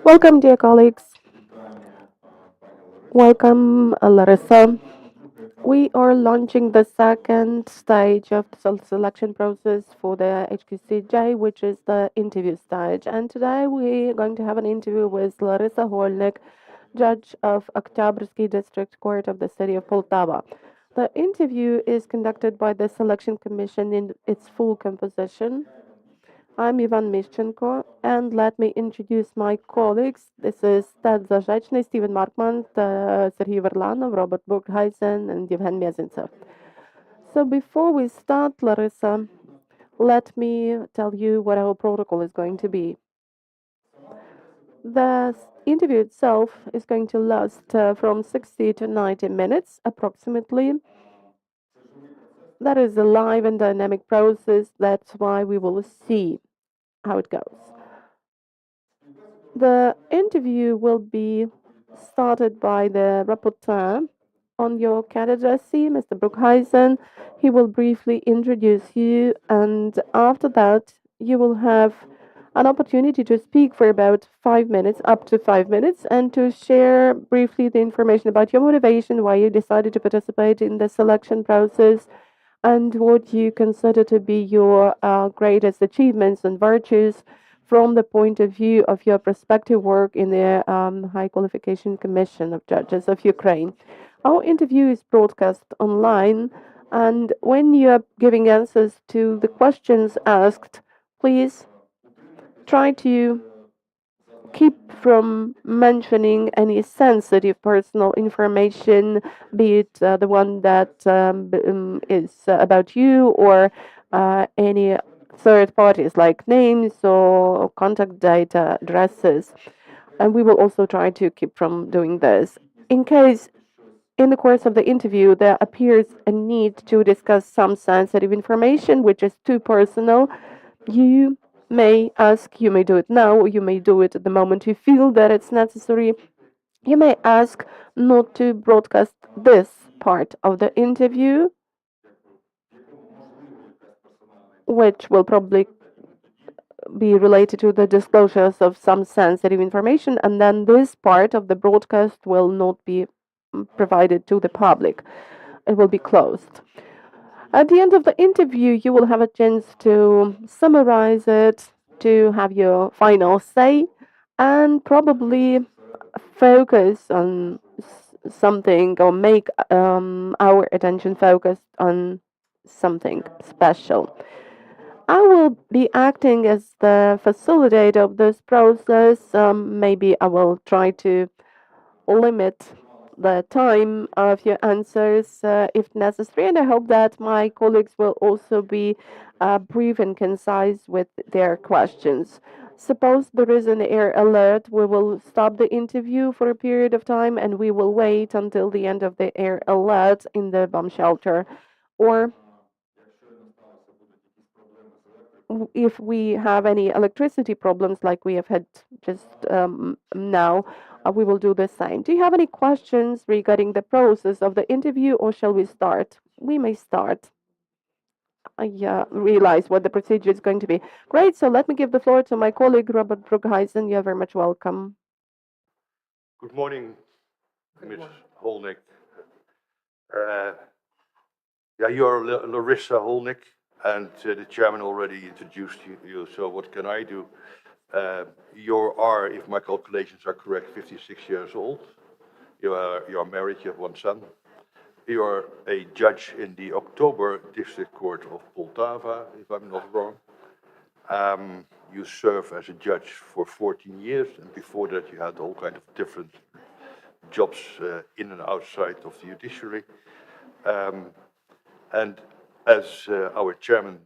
Welcome, dear colleagues. Welcome, Larissa. We are launching the second stage of the selection process for the HQCJ, which is the interview stage. And today we're going to have an interview with Larissa Holnyk, judge of Oktябрьский District Court of the city of Poltava. The interview is conducted by the selection commission in its full composition. I'm Ivan Mishchenko, and let me introduce my colleagues. This is Ted Zazhechny, Steven Markman, Sergei Verlanov, Robert Burgheisen, and Yevhen Mezintsev. So before we start, Larissa, let me tell you what our protocol is going to be. The interview itself is going to last from 60 to 90 minutes approximately. That is a live and dynamic process. That's why we will see how it goes. The interview will be started by the rapporteur on your candidacy, Mr. Brookhuizen. He will briefly introduce you, and after that, you will have an opportunity to speak for about 5 minutes, up to 5 minutes, and to share briefly the information about your motivation, why you decided to participate in the selection process, and what you consider to be your greatest achievements and virtues from the point of view of your prospective work in the High Qualification Commission of Judges of Ukraine. Our interview is broadcast online, and when you are giving answers to the questions asked, please try to keep from mentioning any sensitive personal information, be it the one that is about you or any third parties like names or contact data addresses. And we will also try to keep from doing this. In case in the course of the interview there appears a need to discuss some sensitive information which is too personal, you may ask, you may do it now, or you may do it at the moment you feel that it's necessary. You may ask not to broadcast this part of the interview, which will probably be related to the disclosures of some sensitive information, and then this part of the broadcast will not be provided to the public. It will be closed. At the end of the interview, you will have a chance to summarize it, to have your final say, and probably focus on something or make our attention focused on something special. I will be acting as the facilitator of this process. Maybe I will try to limit the time of your answers if necessary, and I hope that my colleagues will also be brief and concise with their questions. Suppose there is an air alert, we will stop the interview for a period of time and we will wait until the end of the air alert in the bomb shelter. Or if we have any electricity problems like we have had just now, we will do the same. Do you have any questions regarding the process of the interview, or shall we start? We may start. I realize what the procedure is going to be. Great, so let me give the floor to my colleague, Robert Brugheisen. You're very much welcome. Good morning, Ms. Holnyk. You are Larissa Holnyk, and the chairman already introduced you, so what can I do? You are, if my calculations are correct, 56 years old. You are married, you have one son. You are a judge in the October District Court of Poltava, if I'm not wrong. You serve as a judge for 14 years, and before that you had all kinds of different jobs in and outside of the judiciary. And as our chairman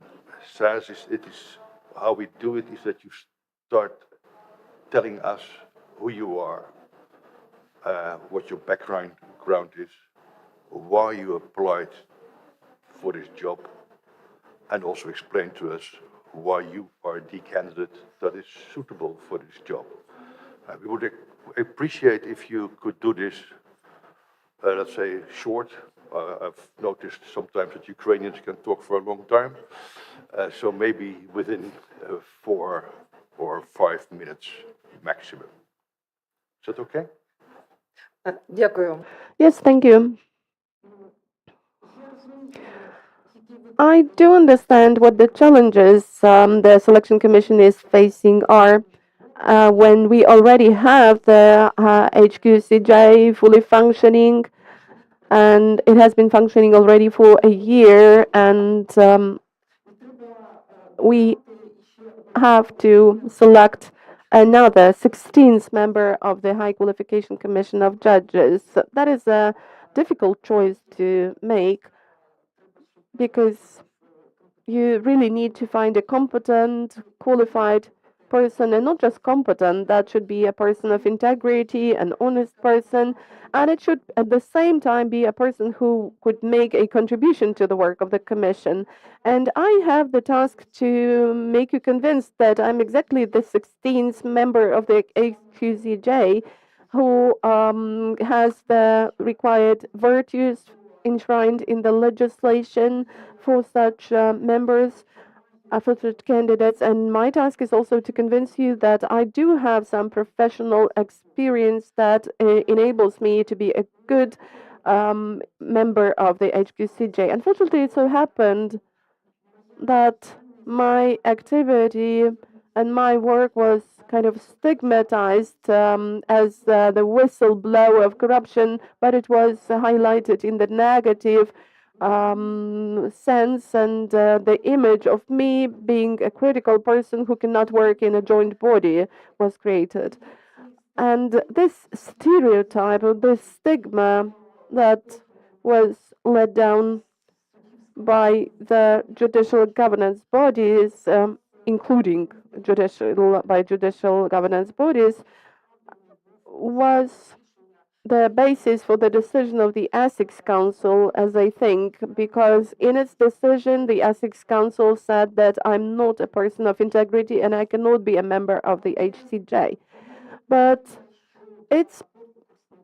says, it is how we do it is that you start telling us who you are, what your background is, why you applied for this job, and also explain to us why you are the candidate that is suitable for this job. We would appreciate if you could do this, let's say, short. I've noticed sometimes that Ukrainians can talk for a long time, so maybe within 4 or 5 minutes maximum. Is that okay? Дякую. Yes, thank you. I do understand what the challenges the selection commission is facing are when we already have the HQCJ fully functioning, and it has been functioning already for a year, and we have to select another 16th member of the High Qualification Commission of Judges. That is a difficult choice to make because you really need to find a competent, qualified person, and not just competent, that should be a person of integrity, an honest person, and it should at the same time be a person who could make a contribution to the work of the commission. And I have the task to make you convinced that I'm exactly the 16th member of the HQCJ who has the required virtues enshrined in the legislation for such members, for such candidates. And my task is also to convince you that I do have some professional experience that enables me to be a good member of the HQCJ. Unfortunately, it so happened that my activity and my work was kind of stigmatized as the whistleblower of corruption, but it was highlighted in the negative sense, and the image of me being a critical person who cannot work in a joint body was created. And this stereotype or this stigma that was let down by the judicial governance bodies, including judicial governance bodies, was the basis for the decision of the Essex Council, as I think, because in its decision, the Essex Council said that I'm not a person of integrity and I cannot be a member of the HCJ. But it's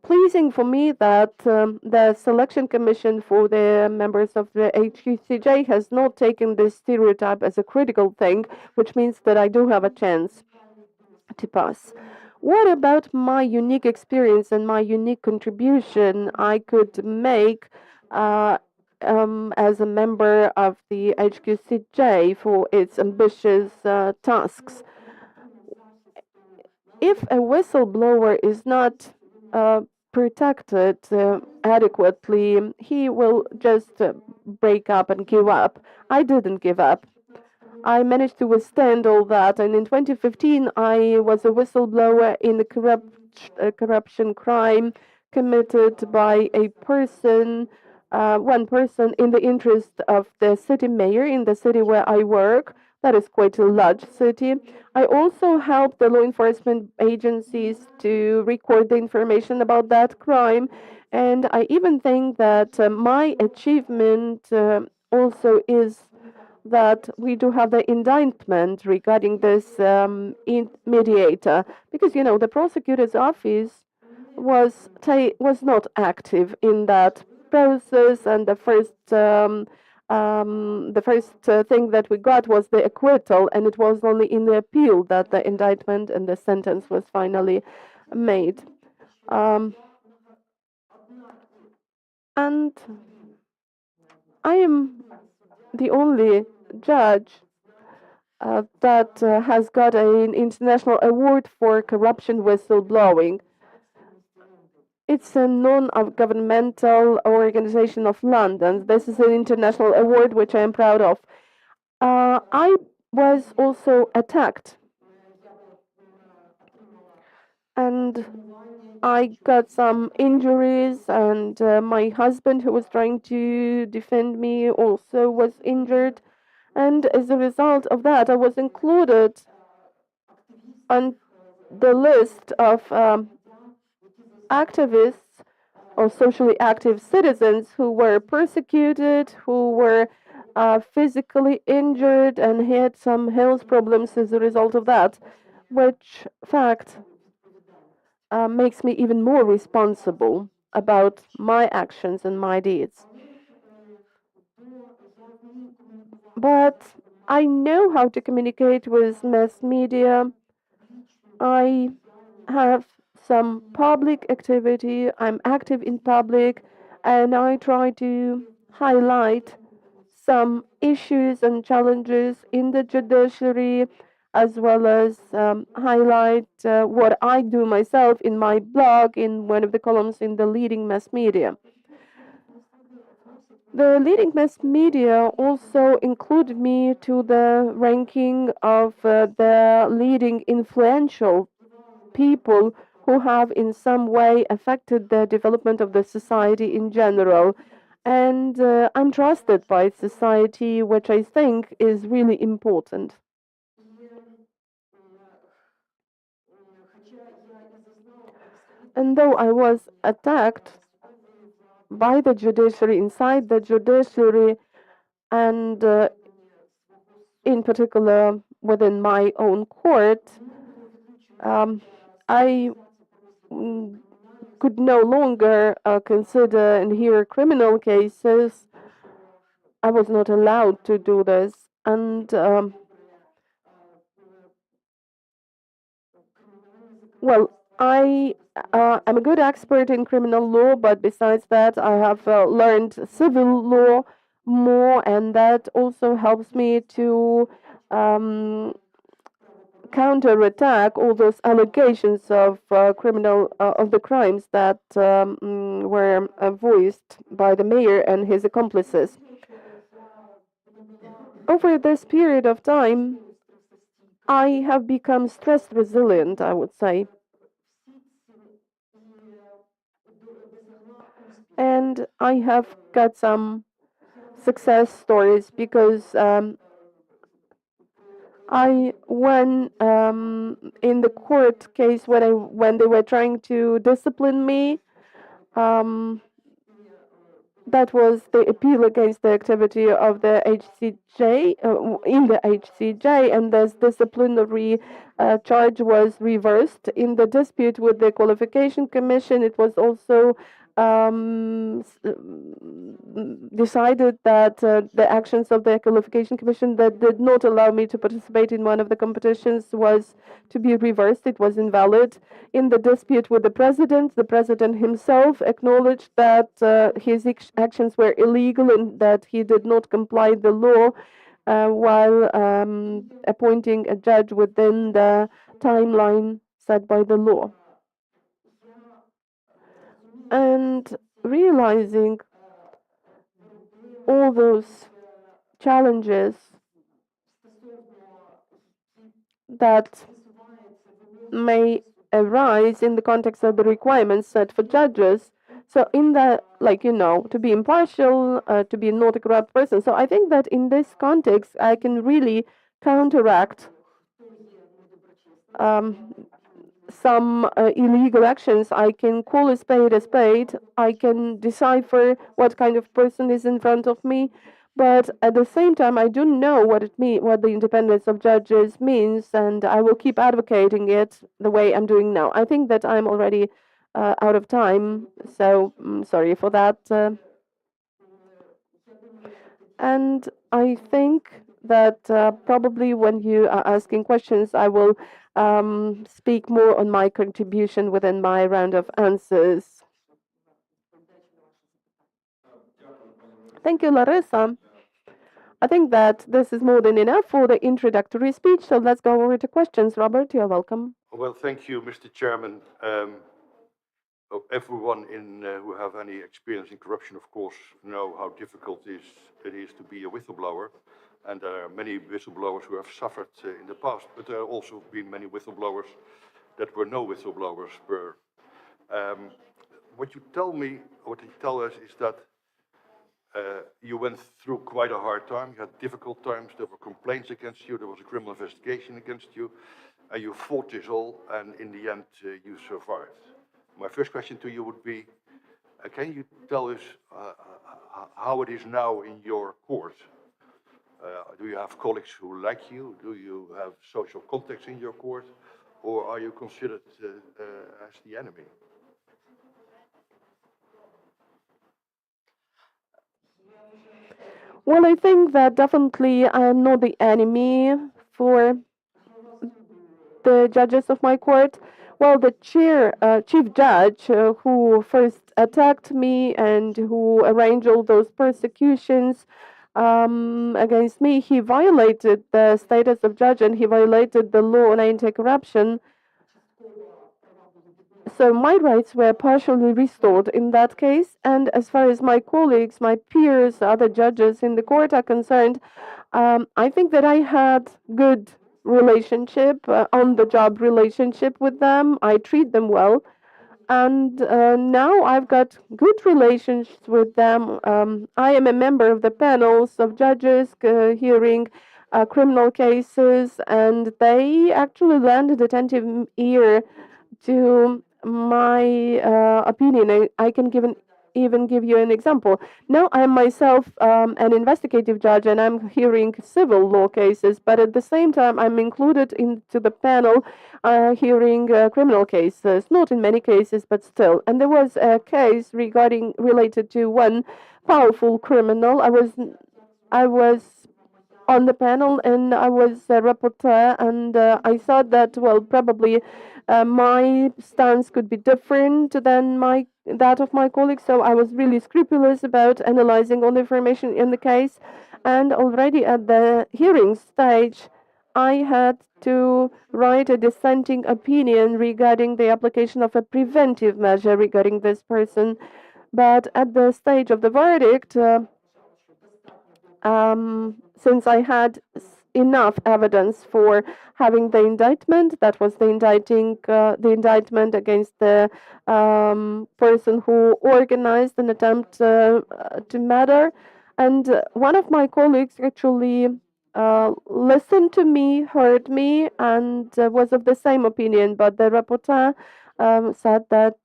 pleasing for me that the selection commission for the members of the HQCJ has not taken this stereotype as a critical thing, which means that I do have a chance to pass. What about my unique experience and my unique contribution I could make as a member of the HQCJ for its ambitious tasks? If a whistleblower is not protected adequately, he will just break up and give up. I didn't give up. I managed to withstand all that, and in 2015, I was a whistleblower in a corruption crime committed by a person, one person, in the interest of the city mayor in the city where I work. That is quite a large city. I also helped the law enforcement agencies to record the information about that crime, and I even think that my achievement also is that we do have the indictment regarding this mediator, because the prosecutor's office was not active in that process, and the first thing that we got was the acquittal, and it was only in the appeal that the indictment and the sentence was finally made. And I am the only judge that has got an international award for corruption whistleblowing. It's a non-governmental organization of London. This is an international award which I am proud of. I was also attacked, and I got some injuries, and my husband, who was trying to defend me, also was injured. And as a result of that, I was included on the list of activists or socially active citizens who were persecuted, who were physically injured, and had some health problems as a result of that, which fact makes me even more responsible about my actions and my deeds. But I know how to communicate with mass media. I have some public activity, I'm active in public, and I try to highlight some issues and challenges in the judiciary, as well as highlight what I do myself in my blog, in one of the columns in the leading mass media. The leading mass media also included me to the ranking of the leading influential people who have in some way affected the development of the society in general. And I'm trusted by society, which I think is really important. And though I was attacked by the judiciary, inside the judiciary, and in particular within my own court, um, I could no longer consider and hear criminal cases. I was not allowed to do this. And well, I am a good expert in criminal law, but besides that, I have learned civil law more, and that also helps me to um, counterattack all those allegations of criminal of the crimes that were voiced by the mayor and his accomplices. Over this period of time, I have become stress resilient, I would say. And I have got some success stories because I when in the court case when they were trying to discipline me, um, that was the appeal against the activity of the HCJ in the HCJ, and this disciplinary charge was reversed. In the dispute with the qualification commission, it was also decided that the actions of the qualification commission that did not allow me to participate in one of the competitions was to be reversed. It was invalid. In the dispute with the president himself acknowledged that his actions were illegal and that he did not comply the law while appointing a judge within the timeline set by the law. And realizing all those challenges that may arise in the context of the requirements set for judges. So, in the, like, to be impartial, to be not a corrupt person. So, I think that in this context, I can really counteract um, some illegal actions. I can call a spade a spade. I can decipher what kind of person is in front of me. But at the same time, I do know what the independence of judges means, and I will keep advocating it the way I'm doing now. I think that I'm already out of time, so sorry for that. And I think that probably when you are asking questions, I will speak more on my contribution within my round of answers. Thank you, Larissa. I think that this is more than enough for the introductory speech, so let's go over to questions. Robert, you're welcome. Well, thank you, Mr. Chairman. Everyone who have any experience in corruption, of course, know how difficult it is to be a whistleblower. And there are many whistleblowers who have suffered in the past, but there have also been many whistleblowers that were no whistleblowers. What you tell us is that you went through quite a hard time. You had difficult times. There were complaints against you. There was a criminal investigation against you. And you fought this all, and in the end, you survived. My first question to you would be, can you tell us how it is now in your court? Do you have colleagues who like you? Do you have social contacts in your court? Or are you considered as the enemy? Well, I think that definitely I am not the enemy for the judges of my court. Well, the chief judge who first attacked me and who arranged all those persecutions against me, he violated the status of judge and he violated the law on anti-corruption. So my rights were partially restored in that case. And as far as my colleagues, my peers, other judges in the court are concerned, I think that I had good relationship, on the job relationship with them. I treat them well, and now I've got good relations with them. I am a member of the panels of judges hearing criminal cases, and they actually lend an attentive ear to my opinion. I can even give you an example. Now I'm myself an investigative judge and I'm hearing civil law cases, but at the same time I'm included into the panel hearing criminal cases, not in many cases, but still. And there was a case related to one powerful criminal. I was on the panel and I was a rapporteur, and I thought that, well, probably my stance could be different than that of my colleagues, so I was really scrupulous about analyzing all the information in the case. And already at the hearing stage, I had to write a dissenting opinion regarding the application of a preventive measure regarding this person. But at the stage of the verdict, since I had enough evidence for having the indictment, that was the indictment against the person who organized an attempt to murder. And one of my colleagues actually listened to me, heard me, and was of the same opinion. But the rapporteur said that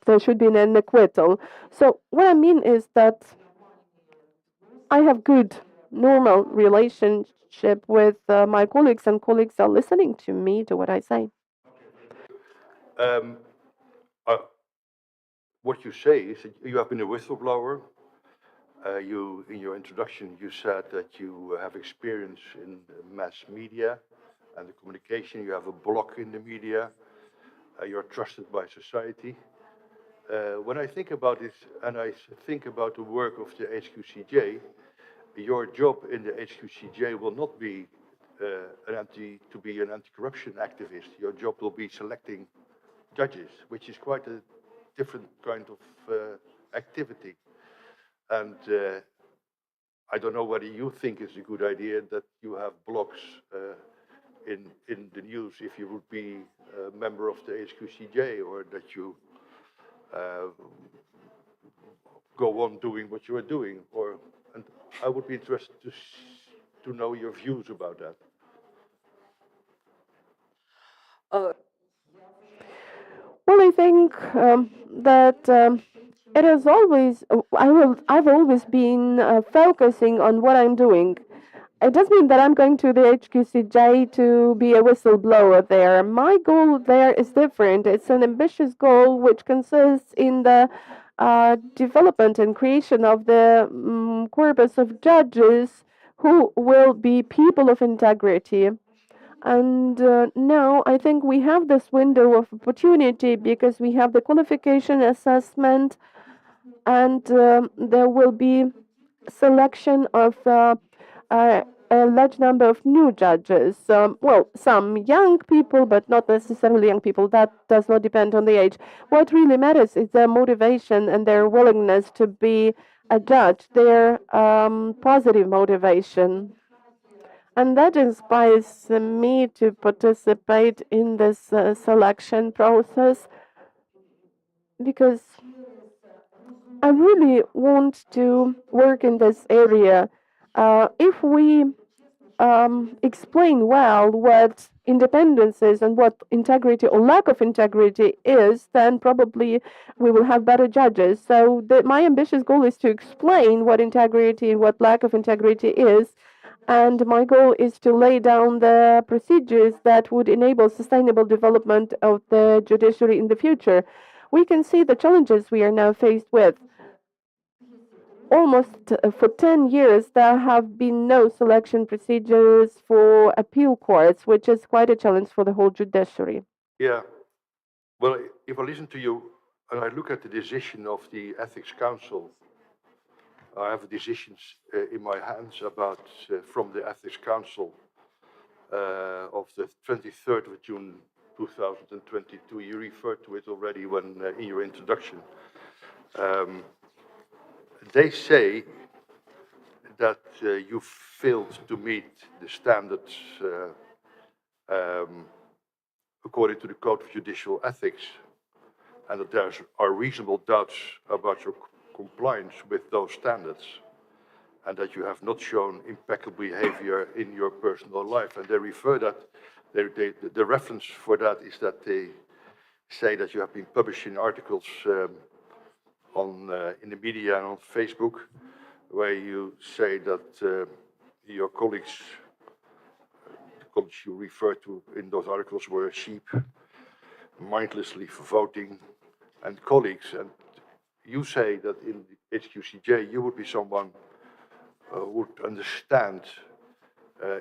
there should be an acquittal. So what I mean is that I have good, normal relationship with my colleagues, and colleagues are listening to me, to what I say. Um, uh, what you say is that you have been a whistleblower. In your introduction, you said that you have experience in mass media and the communication. You have a blog in the media. You're trusted by society. When I think about it, and I think about the work of the HQCJ, your job in the HQCJ will not be to be an anti-corruption activist. Your job will be selecting judges, which is quite a different kind of activity. And I don't know whether you think it's a good idea that you have blogs in the news if you would be a member of the HQCJ, or that you go on doing what you are doing. And I would be interested to know your views about that. Well, I think that it is always, I've always been focusing on what I'm doing. It doesn't mean that I'm going to the HQCJ to be a whistleblower there. My goal there is different. It's an ambitious goal which consists in the development and creation of the corpus of judges who will be people of integrity. And now I think we have this window of opportunity because we have the qualification assessment, and there will be selection of a large number of new judges. Well, some young people, but not necessarily young people. That does not depend on the age. What really matters is their motivation and their willingness to be a judge, their positive motivation. And that inspires me to participate in this selection process, because I really want to work in this area. If we explain well what independence is and what integrity or lack of integrity is, then probably we will have better judges. So my ambitious goal is to explain what integrity and what lack of integrity is. And my goal is to lay down the procedures that would enable sustainable development of the judiciary in the future. We can see the challenges we are now faced with. almost for 10 years, there have been no selection procedures for appeal courts, which is quite a challenge for the whole judiciary. Yeah. Well, if I listen to you and I look at the decision of the Ethics Council, I have decisions in my hands about from the Ethics Council of the 23rd of June 2022. You referred to it already when in your introduction. They say that you failed to meet the standards according to the Code of Judicial Ethics, and that there are reasonable doubts about your compliance with those standards, and that you have not shown impeccable behavior in your personal life. And they refer that, the reference for that is that they say that you have been publishing articles in the media and on Facebook, where you say that your colleagues, the colleagues you refer to in those articles, were sheep, mindlessly voting, and colleagues. And you say that in the HQCJ you would be someone who would understand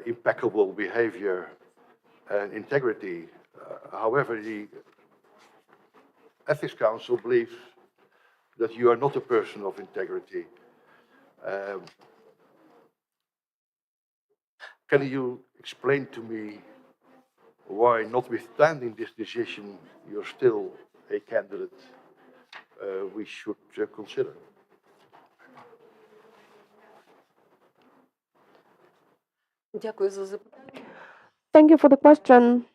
impeccable behavior and integrity. However, the Ethics Council believes that you are not a person of integrity. Can you explain to me why, notwithstanding this decision, you're still a candidate we should consider? Дякую за запитання. Thank you for the question.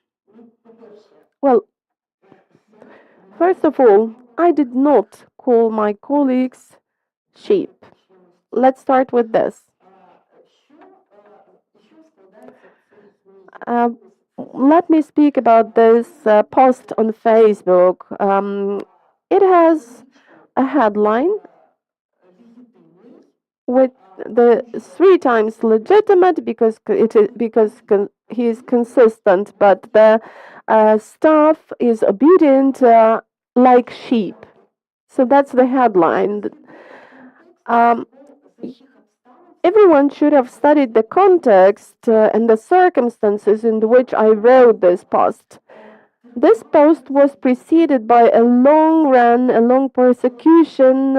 Well, first of all, I did not call my colleagues sheep. Let's start with this. Let me speak about this post on Facebook. It has a headline with the 3 times legitimate because he is consistent, but the staff is obedient like sheep. So that's the headline. Everyone should have studied the context and the circumstances in which I wrote this post. This post was preceded by a long persecution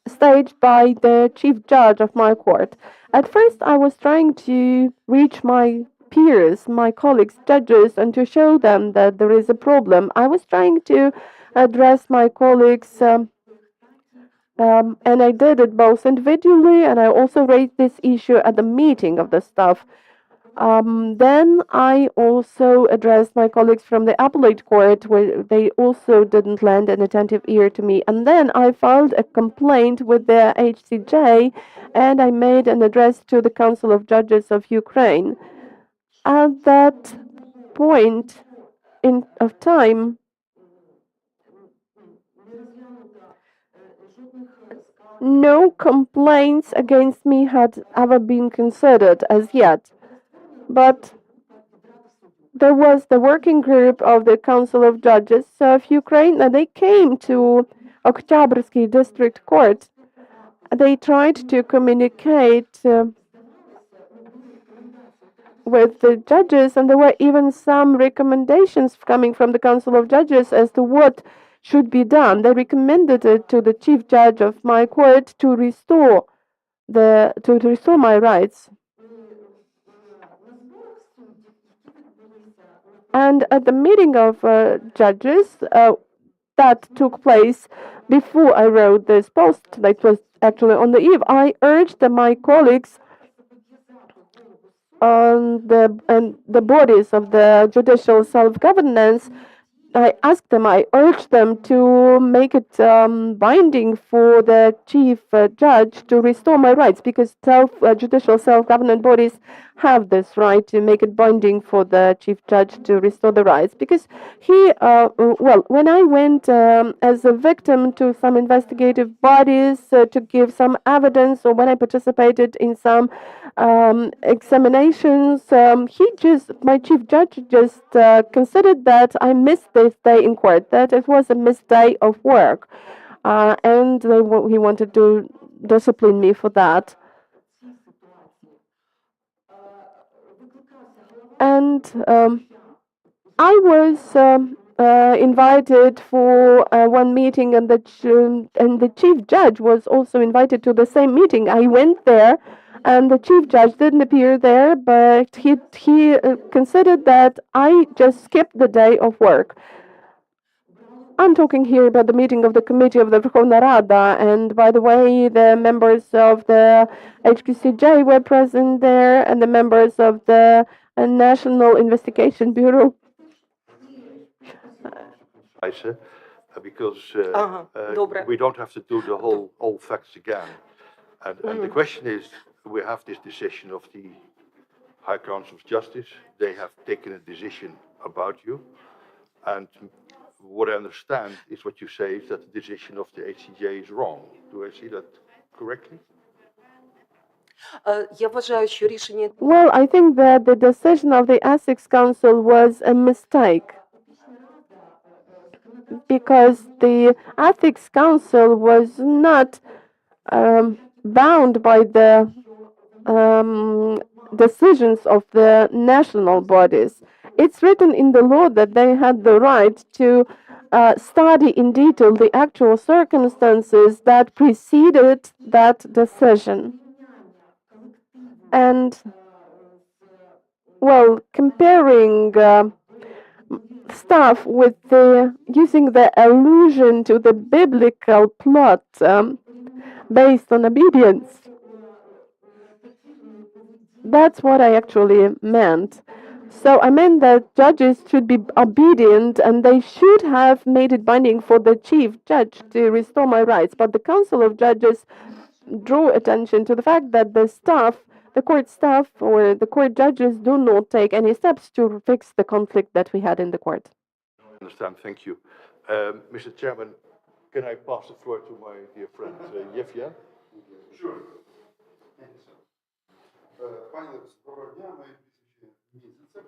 staged by the chief judge of my court. At first, I was trying to reach my peers, my colleagues, judges, and to show them that there is a problem. I was trying to address my colleagues, and I did it both individually, and I also raised this issue at the meeting of the staff. Then I also addressed my colleagues from the appellate court, where they also didn't lend an attentive ear to me. And then I filed a complaint with the HCJ, and I made an address to the Council of Judges of Ukraine. At that point of time, no complaints against me had ever been considered as yet. But there was the working group of the Council of Judges of Ukraine, and they came to Oktябrьский district court. They tried to communicate with the judges, and there were even some recommendations coming from the Council of Judges as to what should be done. They recommended it to the chief judge of my court to restore my rights. And at the meeting of judges that took place before I wrote this post, that was actually on the eve, I urged my colleagues on the bodies of the judicial self-governance. I urged them to make it binding for the chief judge to restore my rights, because judicial self-government bodies have this right to make it binding for the chief judge to restore the rights. Because when I went as a victim to some investigative bodies to give some evidence, or when I participated in some examinations, my chief judge just considered that I missed this day in court, that it was a missed day of work, and he wanted to discipline me for that. And I was invited for one meeting, and the chief judge was also invited to the same meeting. I went there, and the chief judge didn't appear there, but he considered that I just skipped the day of work. I'm talking here about the meeting of the committee of the Verkhovna Rada, and by the way, the members of the HQCJ were present there, and the members of the National Investigation Bureau. Because Добре. we don't have to do the whole all facts again. And the question is, we have this decision of the High Council of Justice. They have taken a decision about you. And what I understand is what you say is that the decision of the HCJ is wrong. Do I see that correctly? Я вважаю, що рішення Well, I think that the decision of the Ethics Council was a mistake, because the Ethics Council was not bound by the decisions of the national bodies. It's written in the law that they had the right to study in detail the actual circumstances that preceded that decision. And, well, comparing stuff with using the allusion to the biblical plot based on obedience, that's what I actually meant. So I meant that judges should be obedient, and they should have made it binding for the chief judge to restore my rights. But the Council of Judges drew attention to the fact that the court staff or the court judges do not take any steps to fix the conflict that we had in the court. I understand, thank you. Mr. Chairman, can I pass the floor to my dear friend, Yevgen? Sure. Thank you, sir. Пані Лариса, доброго дня. Моє прізвище Мізинцев.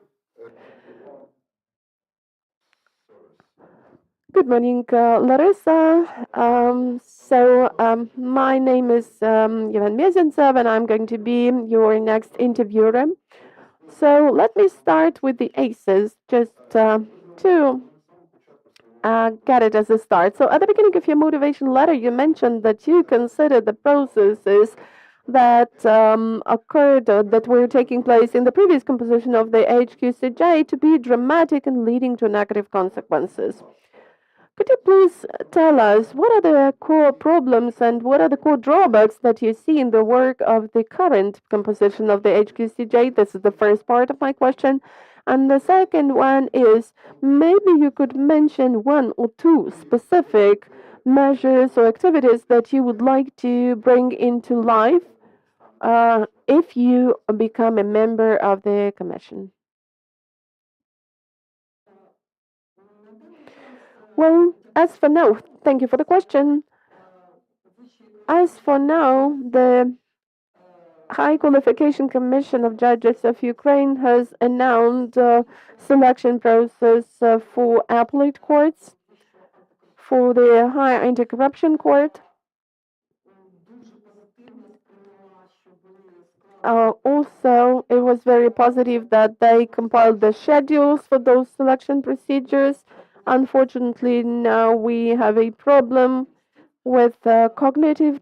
Good morning, Larissa. My name is Yevhen Mezentsev, and I'm going to be your next interviewer. So let me start with the ACEs, just to get it as a start. So at the beginning of your motivation letter, you mentioned that you consider the processes that occurred, that were taking place in the previous composition of the HQCJ to be dramatic and leading to negative consequences. Could you please tell us what are the core problems and what are the core drawbacks that you see in the work of the current composition of the HQCJ? This is the first part of my question. And the second one is, maybe you could mention one or two specific measures or activities that you would like to bring into life if you become a member of the Commission. Well, as for now, thank you for the question. As for now, the High Qualification Commission of Judges of Ukraine has announced a selection process for appellate courts, for the High Anti-Corruption Court. Also, it was very positive that they compiled the schedules for those selection procedures. Unfortunately, now we have a problem with cognitive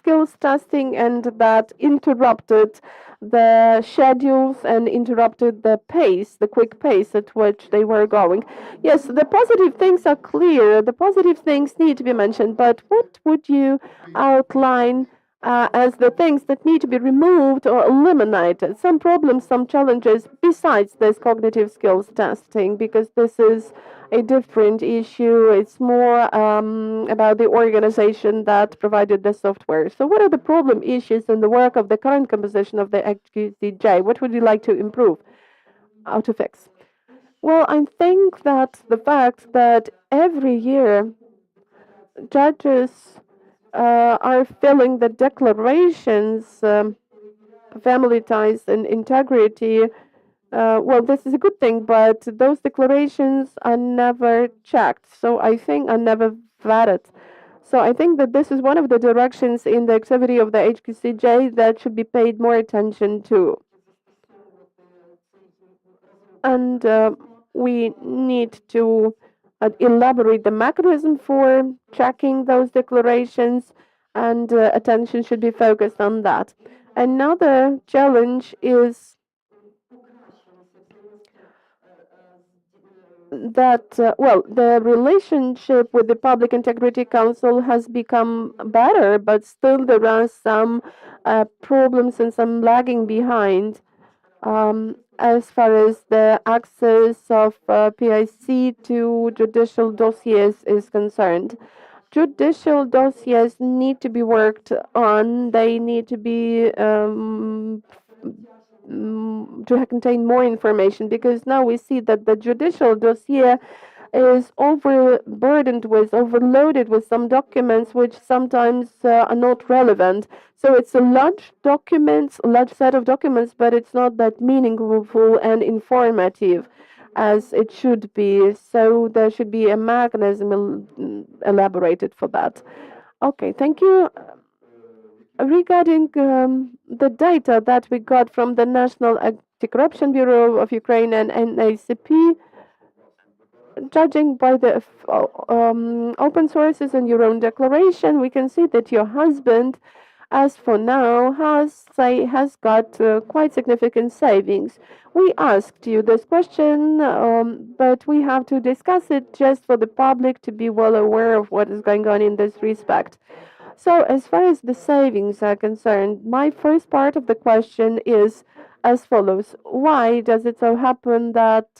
skills testing, and that interrupted the schedules and interrupted the pace, the quick pace at which they were going. Yes, the positive things are clear. The positive things need to be mentioned, but what would you outline as the things that need to be removed or eliminated? Some problems, some challenges besides this cognitive skills testing, because this is a different issue. It's more about the organization that provided the software. So what are the problem issues in the work of the current composition of the HQCJ? What would you like to improve, how to fix? Well, I think that the fact that every year judges are filling the declarations, family ties and integrity. Well, this is a good thing, but those declarations are never checked. So I think are never vetted. So I think that this is one of the directions in the activity of the HQCJ that should be paid more attention to. And we need to elaborate the mechanism for checking those declarations, and attention should be focused on that. Another challenge is that, well, the relationship with the Public Integrity Council has become better, but still there are some problems and some lagging behind as far as the access of PIC to judicial dossiers is concerned. Judicial dossiers need to be worked on. They need to be to contain more information, because now we see that the judicial dossier is overburdened with, overloaded with some documents which sometimes are not relevant. So it's a large document, a large set of documents, but it's not that meaningful and informative as it should be. So there should be a mechanism elaborated for that. Okay, thank you. Regarding the data that we got from the National Anti-Corruption Bureau of Ukraine and NACP, judging by the open sources and your own declaration, we can see that your husband, as for now, has got quite significant savings. We asked you this question, but we have to discuss it just for the public to be well aware of what is going on in this respect. So, as far as the savings are concerned, my first part of the question is as follows: why does it so happen that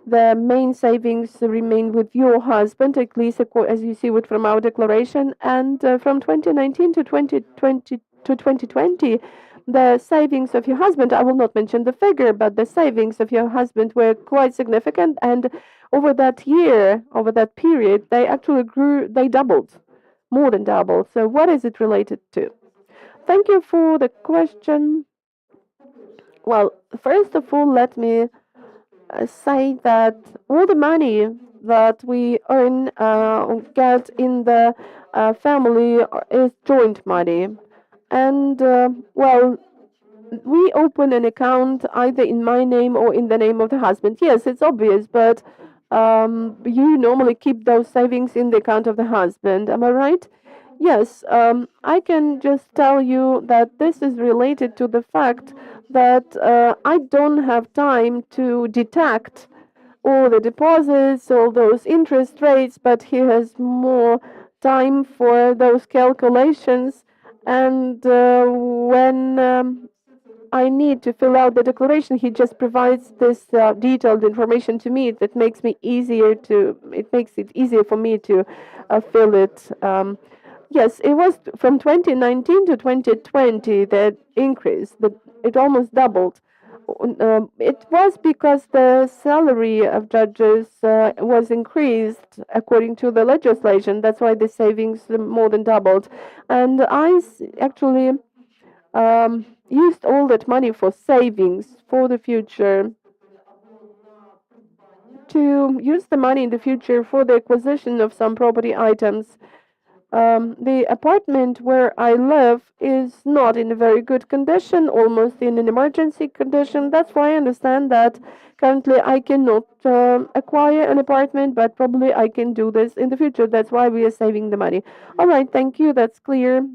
the main savings remain with your husband, at least as you see it from our declaration, and from 2019 to 2020, the savings of your husband, I will not mention the figure, but the savings of your husband were quite significant, and over that year, over that period, they actually grew, they doubled, more than doubled. So what is it related to? Thank you for the question. Well, first of all, let me say that all the money that we earn get in the family is joint money. And well, we open an account either in my name or in the name of the husband. Yes, it's obvious, but you normally keep those savings in the account of the husband. Am I right? Yes, I can just tell you that this is related to the fact that I don't have time to detect all the deposits, all those interest rates, but he has more time for those calculations. And when I need to fill out the declaration, he just provides this detailed information to me that makes me easier to. It makes it easier for me to fill it. Yes, it was from 2019 to 2020 that increase. That it almost doubled. It was because the salary of judges was increased according to the legislation. That's why the savings more than doubled. And actually used all that money for savings for the future, to use the money in the future for the acquisition of some property items. The apartment where I live is not in a very good condition, almost in an emergency condition. That's why I understand that currently I cannot acquire an apartment, but probably I can do this in the future. That's why we are saving the money. All right, thank you. That's clear.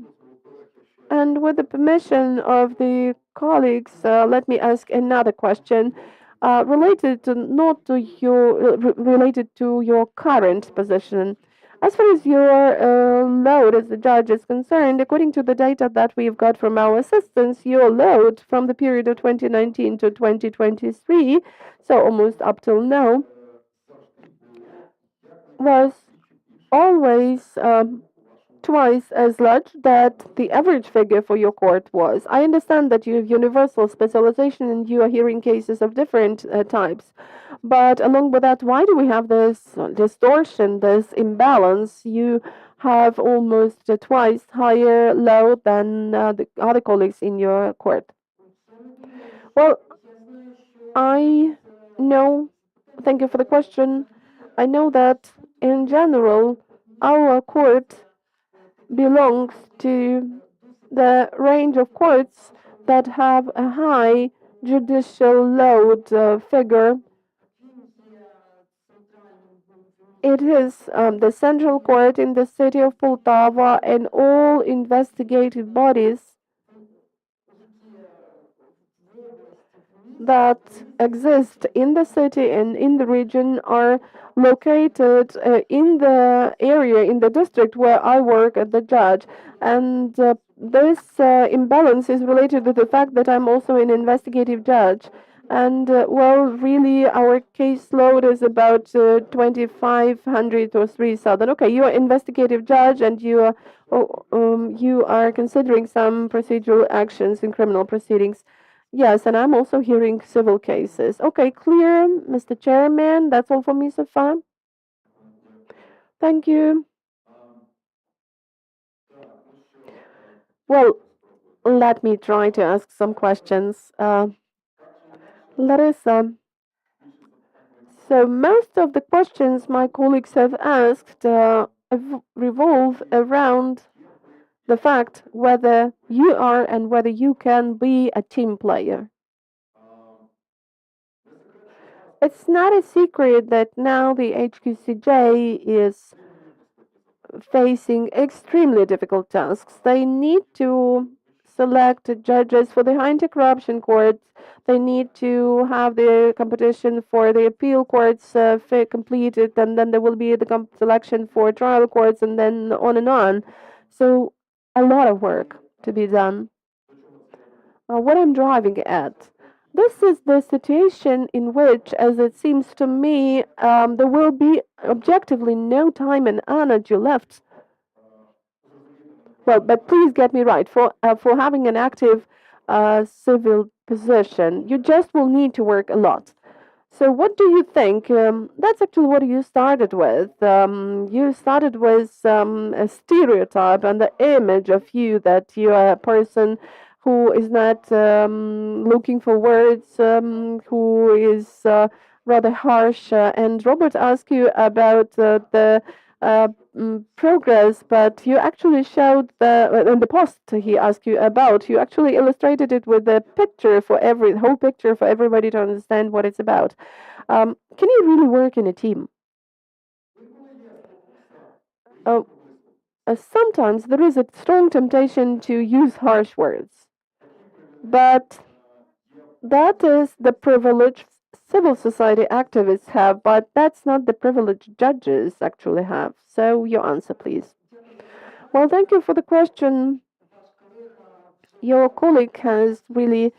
And with the permission of the colleagues, let me ask another question related to not to your related to your current position. As far as your load as a judge is concerned, according to the data that we've got from our assistants, your load from the period of 2019 to 2023, so almost up till now, was always twice as large that the average figure for your court was. I understand that you have universal specialization and you are hearing cases of different types. But along with that, why do we have this distortion, this imbalance? You have almost twice higher load than the other colleagues in your court. Well, I know, thank you for the question. I know that in general, our court belongs to the range of courts that have a high judicial load figure. It is the central court in the city of Poltava, and all investigative bodies that exist in the city and in the region are located in the area, in the district where I work as the judge. And this imbalance is related to the fact that I'm also an investigative judge. And well, really, our caseload is about 2,500 or 3,000. Okay, you are investigative judge, and you are considering some procedural actions in criminal proceedings. Yes, and I'm also hearing civil cases. Okay, clear, Mr. Chairman. That's all for me so far. Thank you. Well, let me try to ask some questions. Larissa, so most of the questions my colleagues have asked revolve around the fact whether you are and whether you can be a team player. It's not a secret that now the HQCJ is facing extremely difficult tasks. They need to select judges for the high anti-corruption courts. They need to have the competition for the appeal courts completed, and then there will be the selection for trial courts, and then on and on. So, a lot of work to be done. What I'm driving at. This is the situation in which, as it seems to me, there will be objectively no time and energy left. Well, but please get me right. For having an active civil position, you just will need to work a lot. So, what do you think? That's actually what you started with. You started with a stereotype and the image of you that you are a person who is not looking for words, who is rather harsh. And Robert asked you about the progress, but you actually showed in the post he asked you about. You actually illustrated it with a picture for every whole picture for everybody to understand what it's about. Can you really work in a team? Uh, Sometimes there is a strong temptation to use harsh words, but that is the privilege civil society activists have, but that's not the privilege judges actually have. So, your answer, please. Well, thank you for the question. Your colleague has really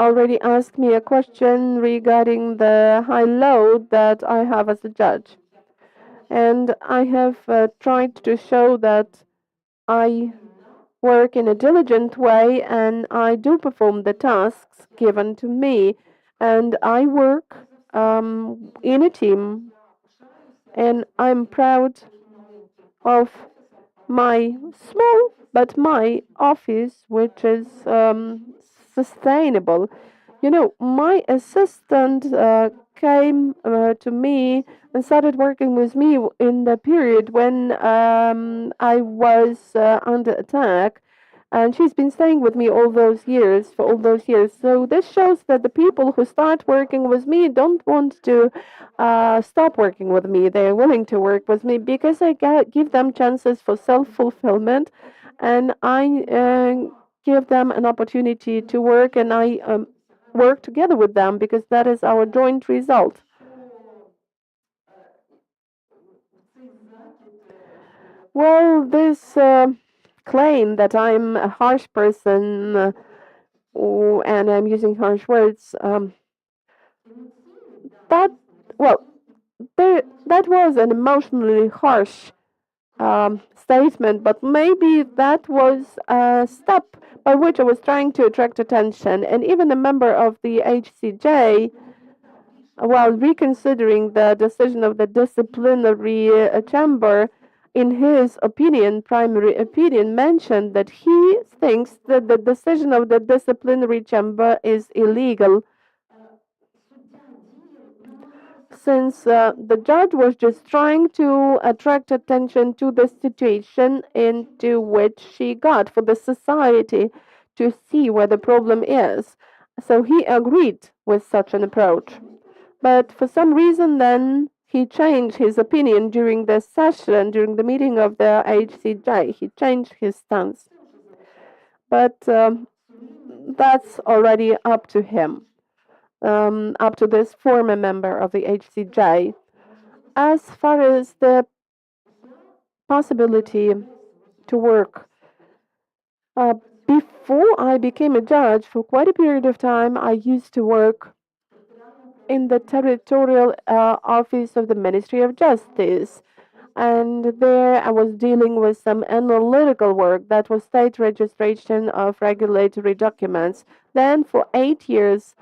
already asked me a question regarding the high load that I have as a judge. And I have tried to show that I work in a diligent way and I do perform the tasks given to me. And I work in a team, and I'm proud of my small but my office, which is sustainable. You know, my assistant came to me and started working with me in the period when I was under attack. And she's been staying with me all those years, for all those years. So this shows that the people who start working with me don't want to stop working with me. They're willing to work with me because I give them chances for self-fulfillment, and I give them an opportunity to work, and I work together with them because that is our joint result. Well, this claim that I'm a harsh person and I'm using harsh words, that, well, that was an emotionally harsh statement, but maybe that was a step by which I was trying to attract attention. And even a member of the HCJ, while reconsidering the decision of the disciplinary chamber, in his opinion, primary opinion, mentioned that he thinks that the decision of the disciplinary chamber is illegal. since the judge was just trying to attract attention to the situation into which she got for the society to see where the problem is. So he agreed with such an approach. But for some reason, then he changed his opinion during the session, during the meeting of the HCJ. He changed his stance. But that's already up to him, up to this former member of the HCJ. As far as the possibility to work, uh, before I became a judge, for quite a period of time, I used to work in the territorial office of the Ministry of Justice. And there I was dealing with some analytical work that was state registration of regulatory documents. Then for 8 years,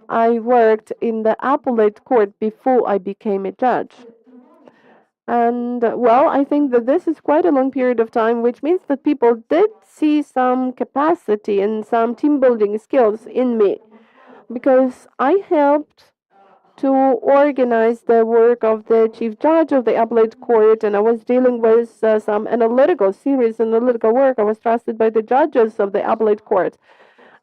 I worked in the appellate court before I became a judge. And well, I think that this is quite a long period of time, which means that people did see some capacity and some team building skills in me because I helped to organize the work of the chief judge of the appellate court, and I was dealing with some serious analytical work. I was trusted by the judges of the appellate court.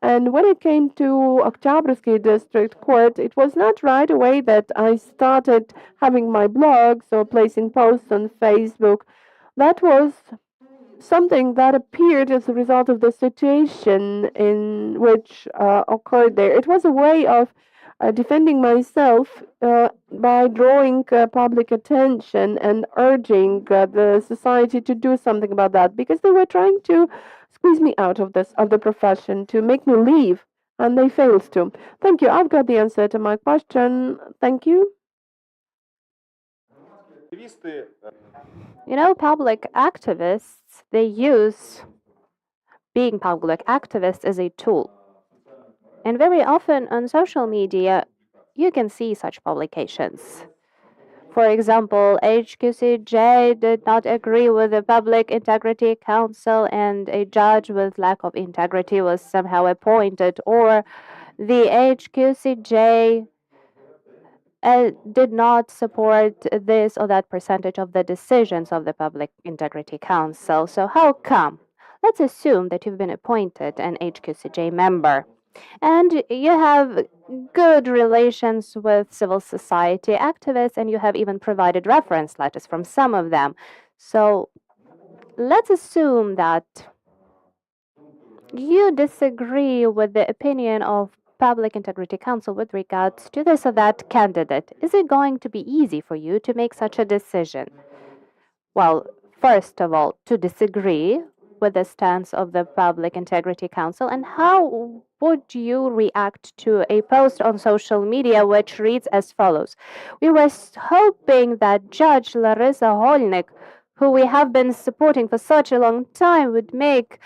And when it came to Oktябрьский district court, it was not right away that I started having my blogs or placing posts on Facebook. That was something that appeared as a result of the situation in which occurred there. It was a way of defending myself by drawing public attention and urging the society to do something about that because they were trying to squeeze me out of the profession to make me leave, and they failed to. Thank you. I've got the answer to my question. Thank you. You know, public activists, they use being public activists as a tool. And very often on social media, you can see such publications. For example, HQCJ did not agree with the Public Integrity Council, and a judge with lack of integrity was somehow appointed, or the HQCJ did not support this or that percentage of the decisions of the Public Integrity Council. So, how come? Let's assume that you've been appointed an HQCJ member and you have good relations with civil society activists, and you have even provided reference letters from some of them. So, let's assume that you disagree with the opinion of Public Integrity Council with regards to this or that candidate. Is it going to be easy for you to make such a decision? Well, first of all, to disagree with the stance of the Public Integrity Council, and how would you react to a post on social media which reads as follows? We were hoping that Judge Larysa Holnyk, who we have been supporting for such a long time, would make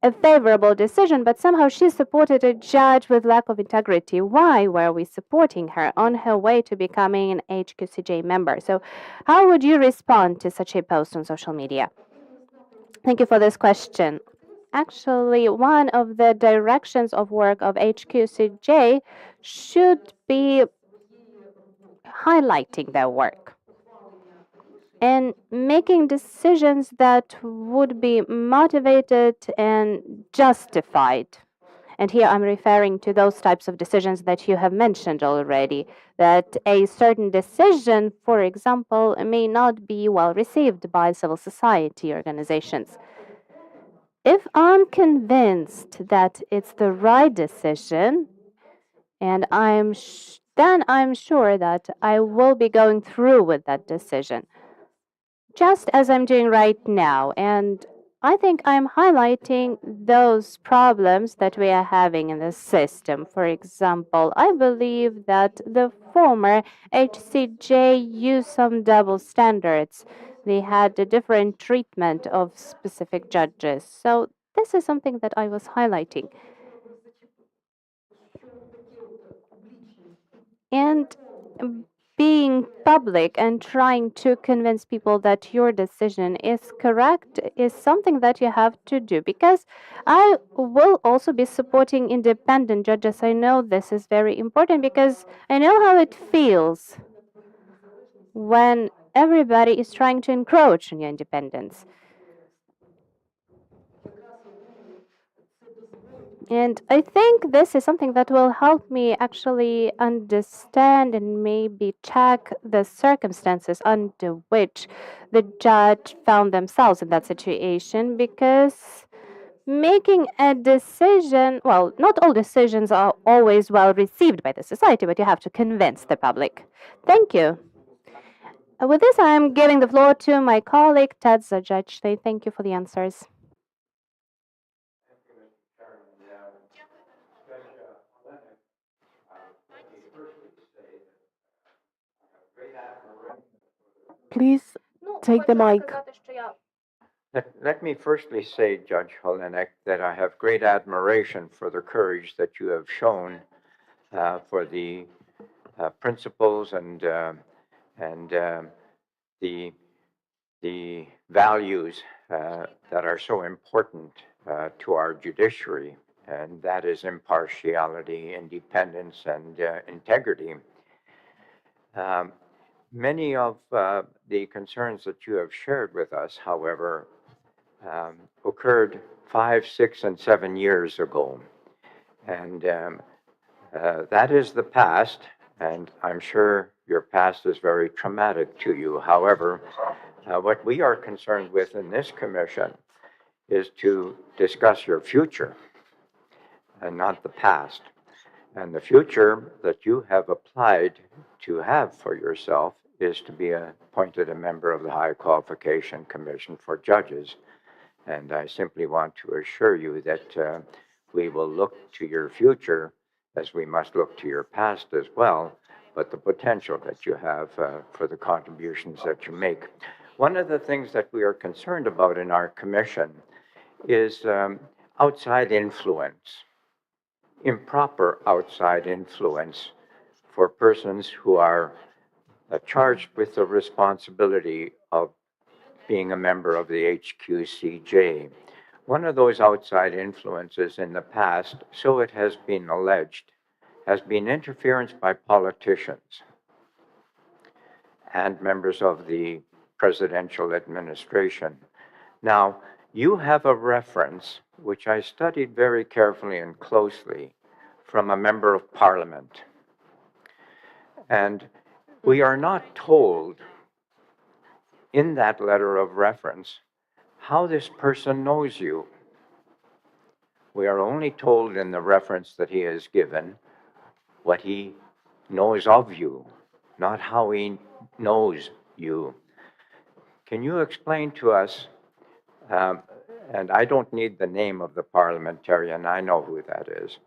a favorable decision, but somehow she supported a judge with lack of integrity. Why were we supporting her on her way to becoming an HQCJ member? So, how would you respond to such a post on social media? Thank you for this question. Actually, one of the directions of work of HQCJ should be highlighting their work and making decisions that would be motivated and justified. And here I'm referring to those types of decisions that you have mentioned already, that a certain decision, for example, may not be well received by civil society organizations. If I'm convinced that it's the right decision, and then I'm sure that I will be going through with that decision, just as I'm doing right now. And I think I'm highlighting those problems that we are having in the system. For example, I believe that the former HCJ used some double standards. They had a different treatment of specific judges. So this is something that I was highlighting. And being public and trying to convince people that your decision is correct is something that you have to do, because I will also be supporting independent judges. I know this is very important because I know how it feels when everybody is trying to encroach on your independence. And I think this is something that will help me actually understand and maybe check the circumstances under which the judge found themselves in that situation, because making a decision, well, not all decisions are always well received by the society, but you have to convince the public. Thank you. With this, I'm giving the floor to my colleague, Ted Zajaj. Thank you for the answers. Please take the mic. Let me firstly say, Judge Holnyk, that I have great admiration for the courage that you have shown for the principles and the values that are so important to our judiciary, and that is impartiality, independence, and integrity. Many of the concerns that you have shared with us, however, occurred 5, 6, and 7 years ago. And that is the past, and I'm sure your past is very traumatic to you. However, what we are concerned with in this commission is to discuss your future and not the past. And the future that you have applied to have for yourself is to be appointed a member of the High Qualification Commission for Judges. And I simply want to assure you that we will look to your future as we must look to your past as well, but the potential that you have for the contributions that you make. One of the things that we are concerned about in our commission is outside influence, improper outside influence for persons who are charged with the responsibility of being a member of the HQCJ. One of those outside influences in the past, so it has been alleged, has been interference by politicians and members of the presidential administration. Now, you have a reference, which I studied very carefully and closely, from a member of parliament. And we are not told in that letter of reference how this person knows you. We are only told in the reference that he has given what he knows of you, not how he knows you. Can you explain to us, and I don't need the name of the parliamentarian, I know who that is.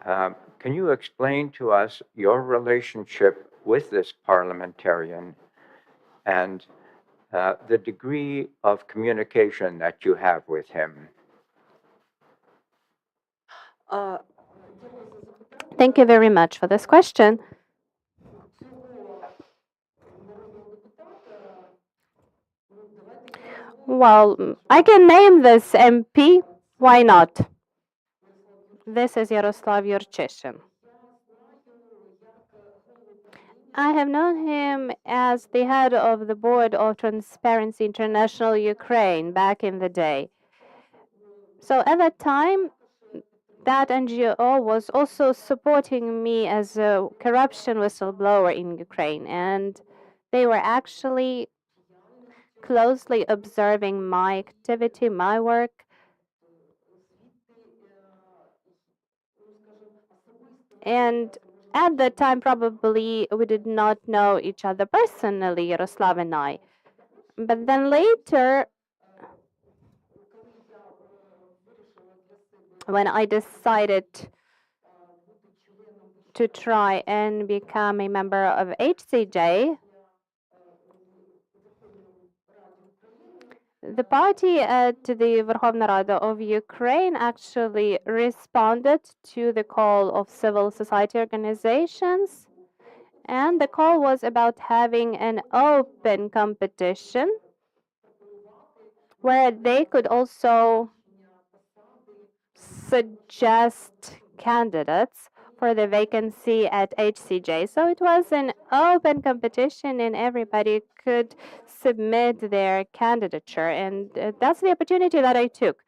Can you explain to us your relationship with this parliamentarian and the degree of communication that you have with him? Thank you very much for this question. Well, I can name this MP. Why not? This is Yaroslav Yurcheshin. I have known him as the head of the board of Transparency International Ukraine back in the day. So at that time, that NGO was also supporting me as a corruption whistleblower in Ukraine, and they were actually closely observing my activity, my work. And at that time, probably we did not know each other personally, Yaroslav and I. But then later, when I decided to try and become a member of HCJ, the party at the Verkhovna Rada of Ukraine actually responded to the call of civil society organizations, and the call was about having an open competition where they could also suggest candidates for the vacancy at HCJ. So it was an open competition and everybody could submit their candidature. And that's the opportunity that I took.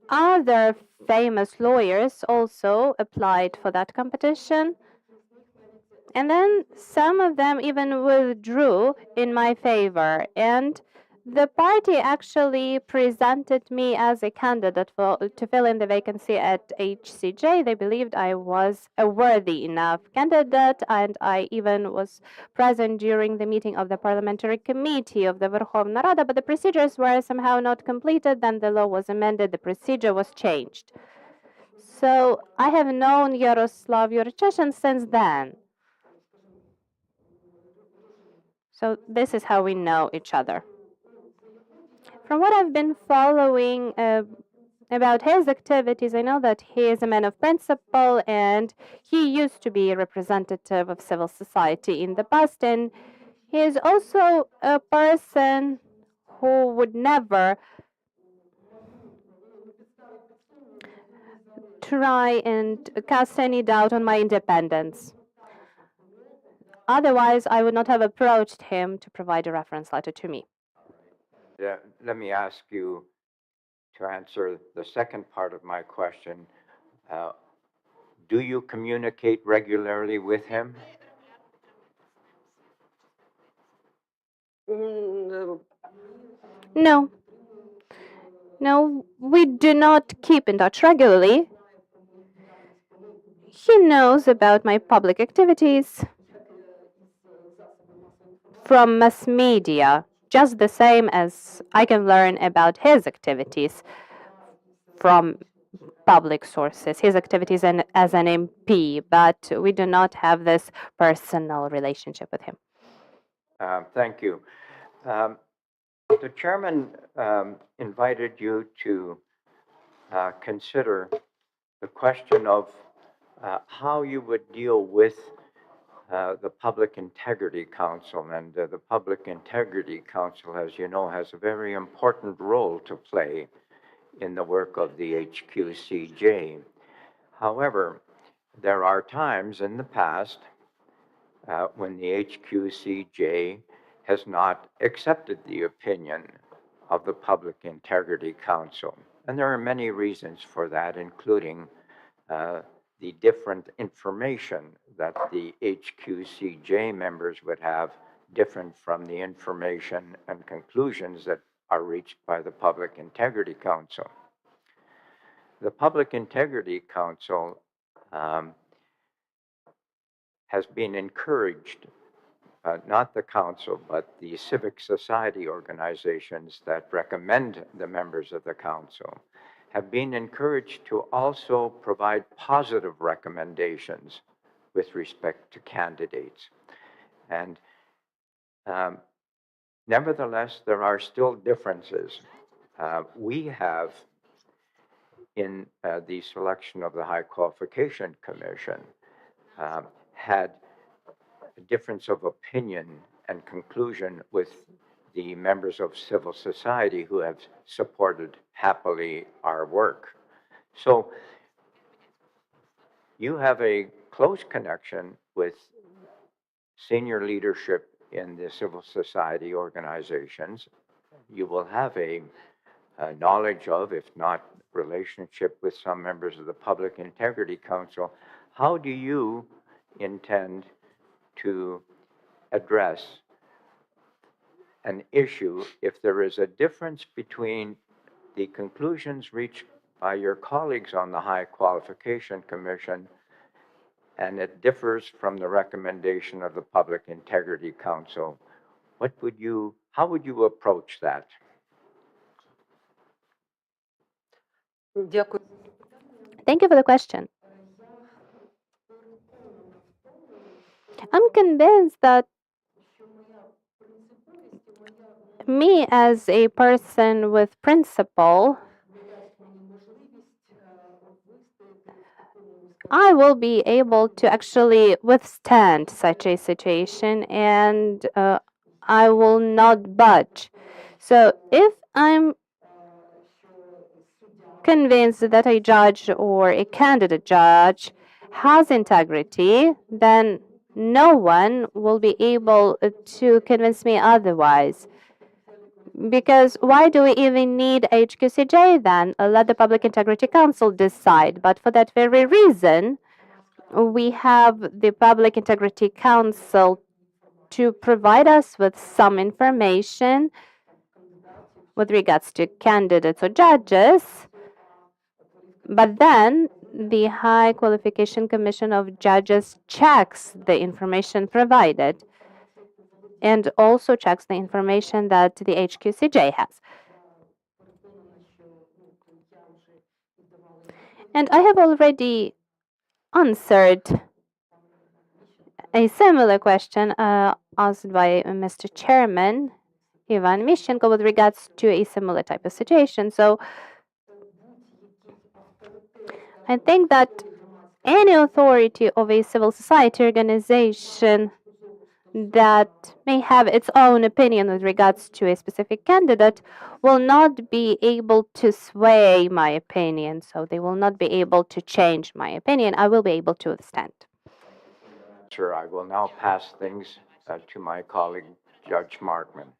Other famous lawyers also applied for that competition. And then some of them even withdrew in my favor. And the party actually presented me as a candidate to fill in the vacancy at HCJ. They believed I was a worthy enough candidate, and I even was present during the meeting of the parliamentary committee of the Verkhovna Rada, but the procedures were somehow not completed. Then the law was amended, the procedure was changed. So I have known Yaroslav Yurcheshin since then. So this is how we know each other. From what I've been following about his activities, I know that he is a man of principle and he used to be a representative of civil society in the past. And he is also a person who would never try and cast any doubt on my independence. Otherwise, I would not have approached him to provide a reference letter to me. Let me ask you to answer the second part of my question. Do you communicate regularly with him? No. No, we do not keep in touch regularly. He knows about my public activities from mass media, just the same as I can learn about his activities from public sources, his activities as an MP, but we do not have this personal relationship with him. Thank you. The chairman invited you to consider the question of how you would deal with the Public Integrity Council. And the Public Integrity Council, as you know, has a very important role to play in the work of the HQCJ. However, there are times in the past when the HQCJ has not accepted the opinion of the Public Integrity Council. And there are many reasons for that, including the different information that the HQCJ members would have, different from the information and conclusions that are reached by the Public Integrity Council. The Public Integrity Council has been encouraged, not the council, but the civic society organizations that recommend the members of the council, have been encouraged to also provide positive recommendations with respect to candidates. And nevertheless, there are still differences. We have, in the selection of the High Qualification Commission, had a difference of opinion and conclusion with the members of civil society who have supported happily our work. So you have a close connection with senior leadership in the civil society organizations. You will have a knowledge of, if not relationship with, some members of the Public Integrity Council. How do you intend to address an issue if there is a difference between the conclusions reached by your colleagues on the High Qualification Commission and it differs from the recommendation of the Public Integrity Council? How would you approach that? Дякую. Thank you for the question. I'm convinced that me as a person with principle, I will be able to actually withstand such a situation and I will not budge. So if I'm convinced that a judge or a candidate judge has integrity, then no one will be able to convince me otherwise. Because why do we even need HQCJ then? Let the Public Integrity Council decide. But for that very reason, we have the Public Integrity Council to provide us with some information with regards to candidates or judges. But then the High Qualification Commission of Judges checks the information provided and also checks the information that the HQCJ has. And I have already answered a similar question asked by Mr. Chairman Ivan Mishchenko with regards to a similar type of situation. So I think that any authority of a civil society organization that may have its own opinion with regards to a specific candidate will not be able to sway my opinion. So they will not be able to change my opinion. I will be able to withstand. Sir, I will now pass things to my colleague, Judge Markman.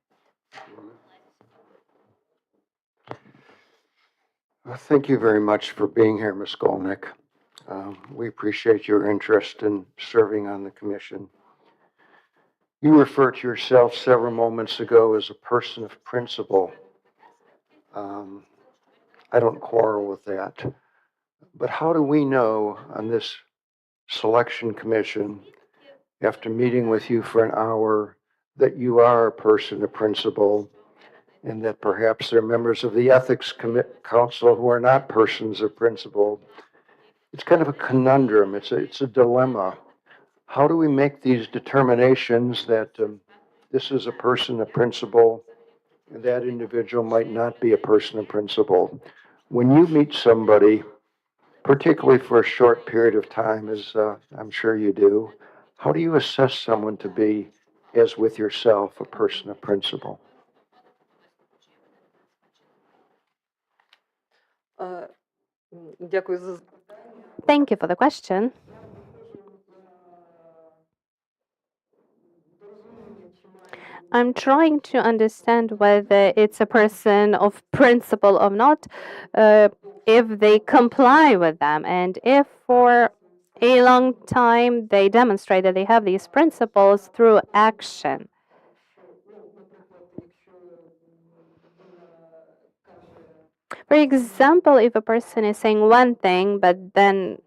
Thank you very much for being here, Ms. Holnyk. We appreciate your interest in serving on the commission. You referred to yourself several moments ago as a person of principle. I don't quarrel with that. But how do we know on this selection commission, after meeting with you for an hour, that you are a person of principle and that perhaps there are members of the Ethics Council who are not persons of principle? It's kind of a conundrum. It's a dilemma. How do we make these determinations that this is a person of principle and that individual might not be a person of principle? When you meet somebody, particularly for a short period of time, as I'm sure you do, how do you assess someone to be, as with yourself, a person of principle? Дякую за Thank you for the question. I'm trying to understand whether it's a person of principle or not, if they comply with them, and if for a long time they demonstrate that they have these principles through action. For example, if a person is saying one thing, but then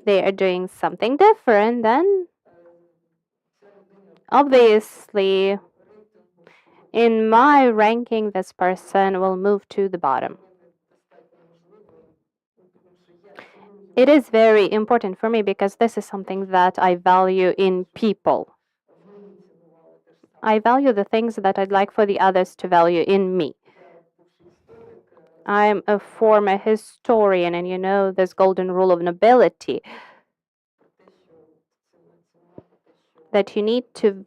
they are doing something different, then obviously, in my ranking, this person will move to the bottom. It is very important for me because this is something that I value in people. I value the things that I'd like for the others to value in me. I'm a former historian, and you know this golden rule of nobility that you need to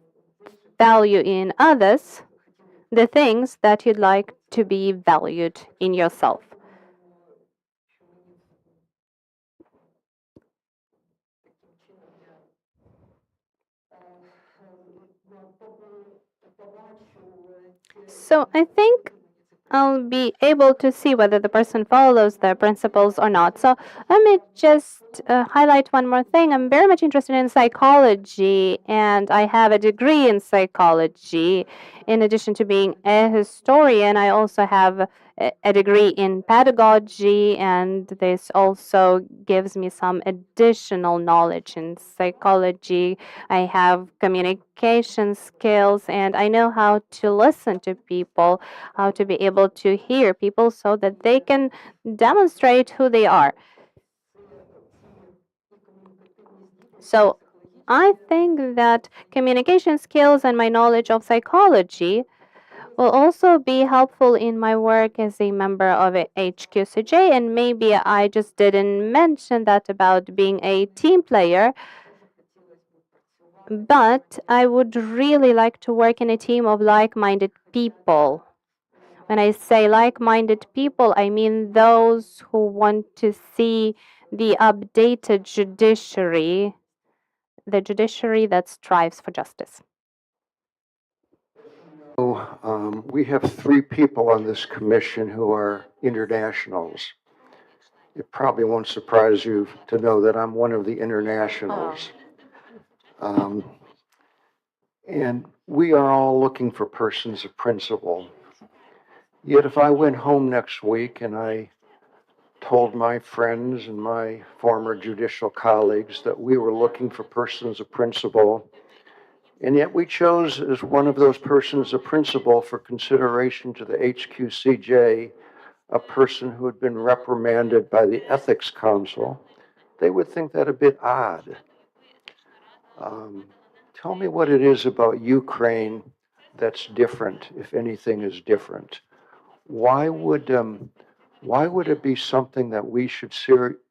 value in others the things that you'd like to be valued in yourself. So I think I'll be able to see whether the person follows their principles or not. So let me just highlight one more thing. I'm very much interested in psychology, and I have a degree in psychology. In addition to being a historian, I also have a degree in pedagogy, and this also gives me some additional knowledge in psychology. I have communication skills, and I know how to listen to people, how to be able to hear people so that they can demonstrate who they are. So I think that communication skills and my knowledge of psychology will also be helpful in my work as a member of a HQCJ. And maybe I just didn't mention that about being a team player, but I would really like to work in a team of like-minded people When I say like-minded people, I mean those who want to see the updated judiciary, the judiciary that strives for justice. We have 3 people on this commission who are internationals. It probably won't surprise you to know that I'm one of the internationals. And we are all looking for persons of principle. Yet if I went home next week and I told my friends and my former judicial colleagues that we were looking for persons of principle, and yet we chose as one of those persons of principle for consideration to the HQCJ a person who had been reprimanded by the Ethics Council, they would think that a bit odd. Tell me what it is about Ukraine that's different, if anything is different. Why would it be something that we should seriously?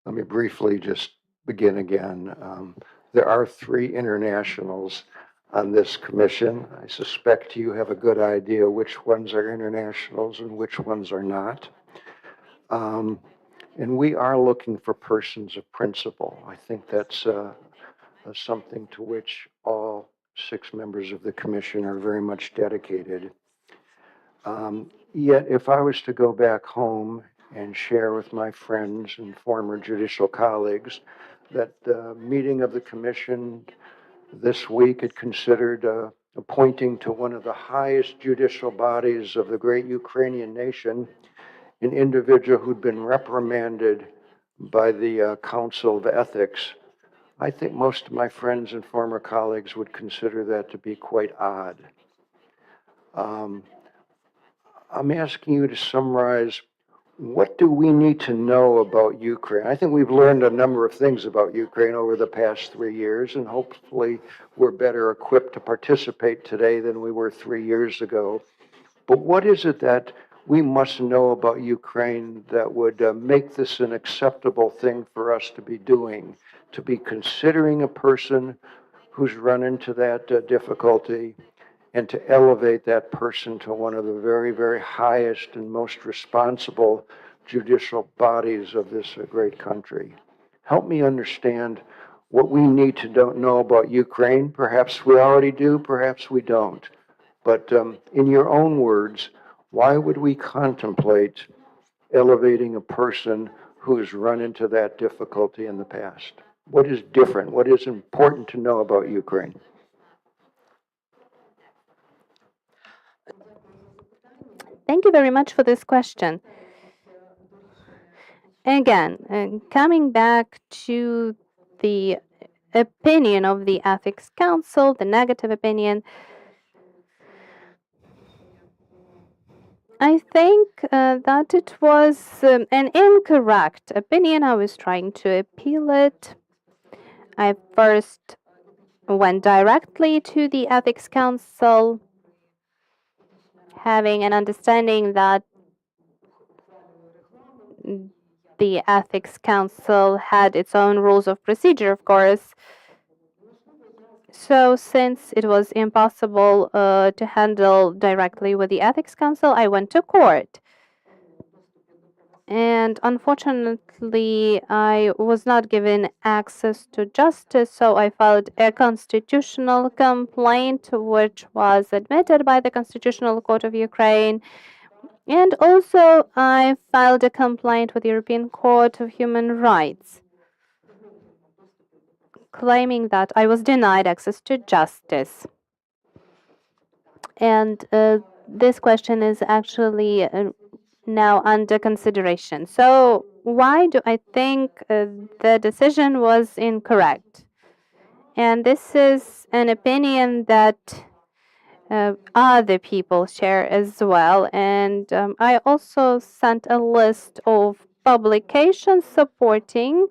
Let me briefly just begin again. There are 3 internationals on this commission. I suspect you have a good idea which ones are internationals and which ones are not. And we are looking for persons of principle. I think that's something to which all 6 members of the commission are very much dedicated. Yet, if I was to go back home and share with my friends and former judicial colleagues that the meeting of the commission this week had considered appointing to one of the highest judicial bodies of the great Ukrainian nation an individual who'd been reprimanded by the Council of Ethics, I think most of my friends and former colleagues would consider that to be quite odd. I'm asking you to summarize, what do we need to know about Ukraine? I think we've learned a number of things about Ukraine over the past 3 years, and hopefully we're better equipped to participate today than we were 3 years ago. But what is it that we must know about Ukraine that would make this an acceptable thing for us to be doing, to be considering a person who's run into that difficulty, and to elevate that person to one of the very, very highest and most responsible judicial bodies of this great country? Help me understand what we need to know about Ukraine. Perhaps we already do, perhaps we don't. But in your own words, why would we contemplate elevating a person who has run into that difficulty in the past? What is different? What is important to know about Ukraine? Thank you very much for this question. Again, coming back to the opinion of the Ethics Council, the negative opinion, I think that it was an incorrect opinion. I was trying to appeal it. I first went directly to the Ethics Council, having an understanding that the Ethics Council had its own rules of procedure, of course. So, since it was impossible to handle directly with the Ethics Council, I went to court. And unfortunately, I was not given access to justice, so I filed a constitutional complaint, which was admitted by the Constitutional Court of Ukraine. And also, I filed a complaint with the European Court of Human Rights, claiming that I was denied access to justice. And this question is actually now under consideration. So, why do I think the decision was incorrect? And this is an opinion that other people share as well. And I also sent a list of publications supporting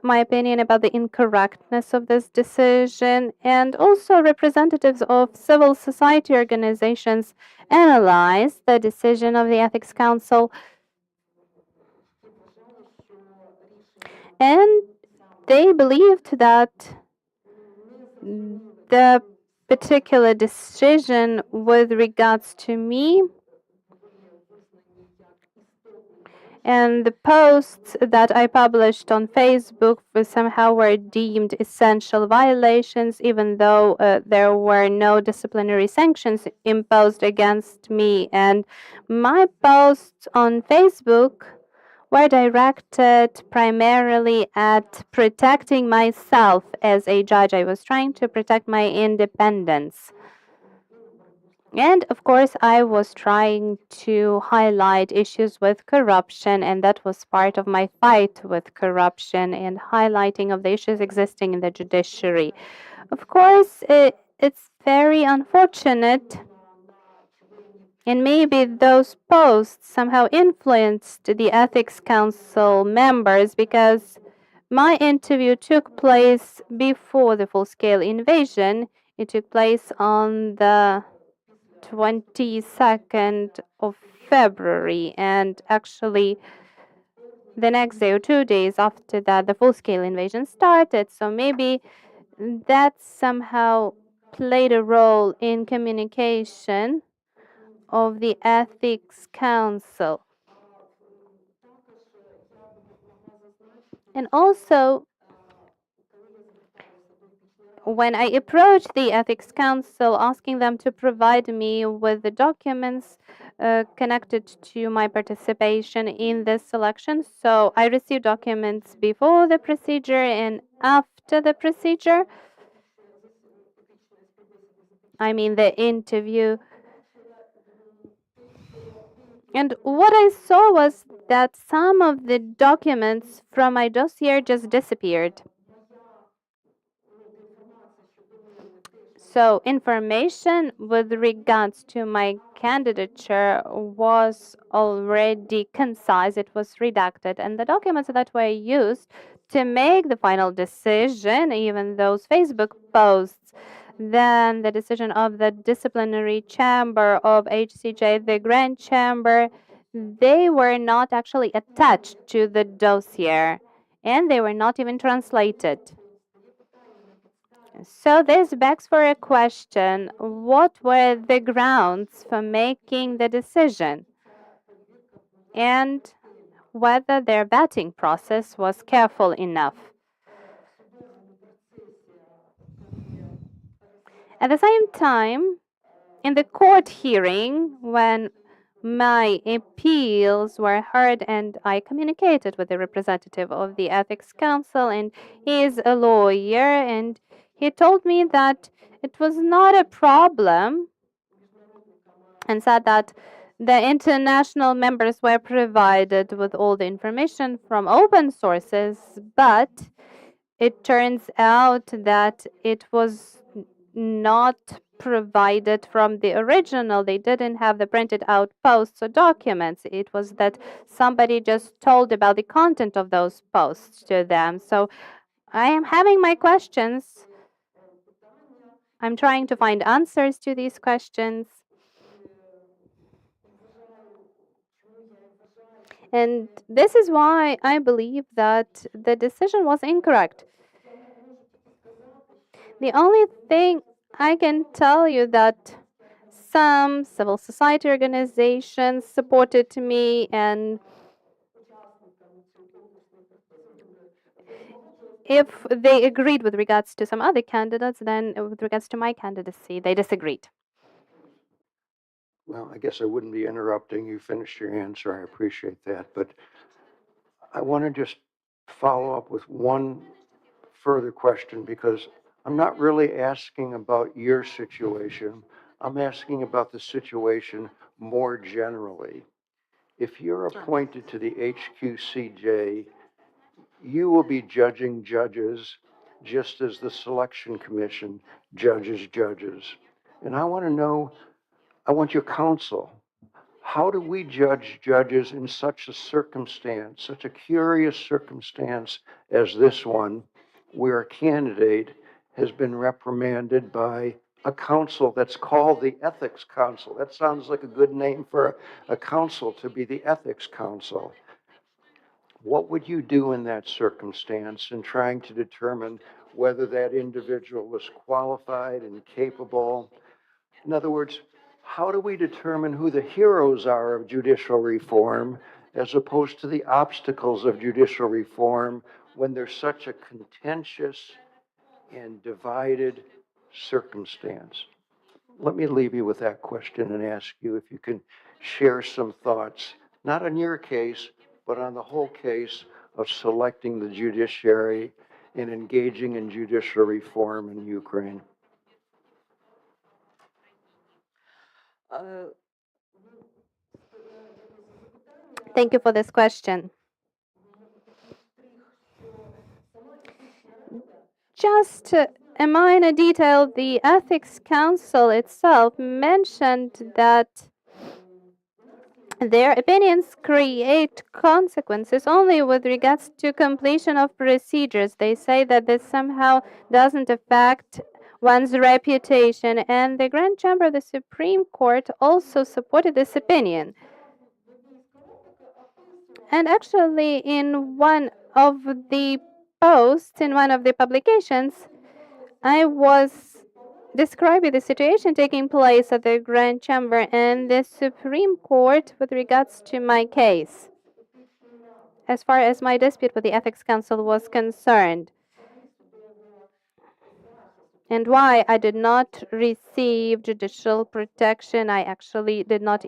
my opinion about the incorrectness of this decision, and also representatives of civil society organizations analyzed the decision of the Ethics Council, and they believed that the particular decision with regards to me and the posts that I published on Facebook somehow were deemed essential violations, even though there were no disciplinary sanctions imposed against me. And my posts on Facebook were directed primarily at protecting myself as a judge. I was trying to protect my independence. And of course, I was trying to highlight issues with corruption, and that was part of my fight with corruption and highlighting of the issues existing in the judiciary. Of course, it's very unfortunate, and maybe those posts somehow influenced the Ethics Council members because my interview took place before the full scale invasion. It took place on the 22nd of February, and actually the next day or 2 days after that, the full scale invasion started. So maybe that somehow played a role in communication of the Ethics Council. And also, when I approached the Ethics Council asking them to provide me with the documents connected to my participation in this selection, so I received documents before the procedure and after the procedure. I mean, the interview. And what I saw was that some of the documents from my dossier just disappeared. So information with regards to my candidature was already concise, it was redacted, and the documents that were used to make the final decision, even those Facebook posts, then the decision of the disciplinary chamber of HCJ, the grand chamber, they were not actually attached to the dossier, and they were not even translated. So this begs for a question. What were the grounds for making the decision? And whether their vetting process was careful enough. At the same time, in the court hearing, when my appeals were heard and I communicated with the representative of the Ethics Council, and he is a lawyer, and he told me that it was not a problem and said that the international members were provided with all the information from open sources, but it turns out that it was not provided from the original. They didn't have the printed out posts or documents. It was that somebody just told about the content of those posts to them. So I am having my questions. I'm trying to find answers to these questions. And this is why I believe that the decision was incorrect. The only thing I can tell you that some civil society organizations supported me, and if they agreed with regards to some other candidates, then with regards to my candidacy, they disagreed. Well, I guess I wouldn't be interrupting. You finished your answer. I appreciate that. But I want to just follow up with one further question because I'm not really asking about your situation. I'm asking about the situation more generally. If you're appointed to the HQCJ, you will be judging judges just as the selection commission judges judges. And I want to know, I want your counsel. How do we judge judges in such a circumstance, such a curious circumstance as this one, where a candidate has been reprimanded by a council that's called the Ethics Council? That sounds like a good name for a council, to be the Ethics Council. What would you do in that circumstance in trying to determine whether that individual was qualified and capable? In other words, how do we determine who the heroes are of judicial reform as opposed to the obstacles of judicial reform when there's such a contentious and divided circumstance? Let me leave you with that question and ask you if you can share some thoughts, not on your case, but on the whole case of selecting the judiciary and engaging in judicial reform in Ukraine. Thank you for this question. Just a minor detail, the Ethics Council itself mentioned that their opinions create consequences only with regards to completion of procedures. They say that this somehow doesn't affect one's reputation, and the Grand Chamber of the Supreme Court also supported this opinion. And actually, in one of the posts, in one of the publications, I was describing the situation taking place at the Grand Chamber and the Supreme Court with regards to my case, as far as my dispute with the Ethics Council was concerned, and why I did not receive judicial protection. I actually did not,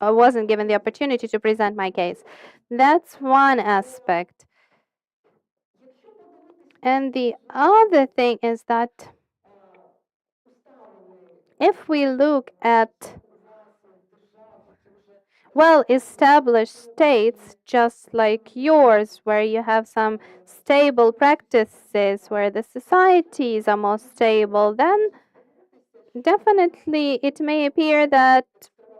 I wasn't given the opportunity to present my case. That's one aspect. And the other thing is that if we look at well-established states just like yours, where you have some stable practices, where the societies are more stable, then definitely it may appear that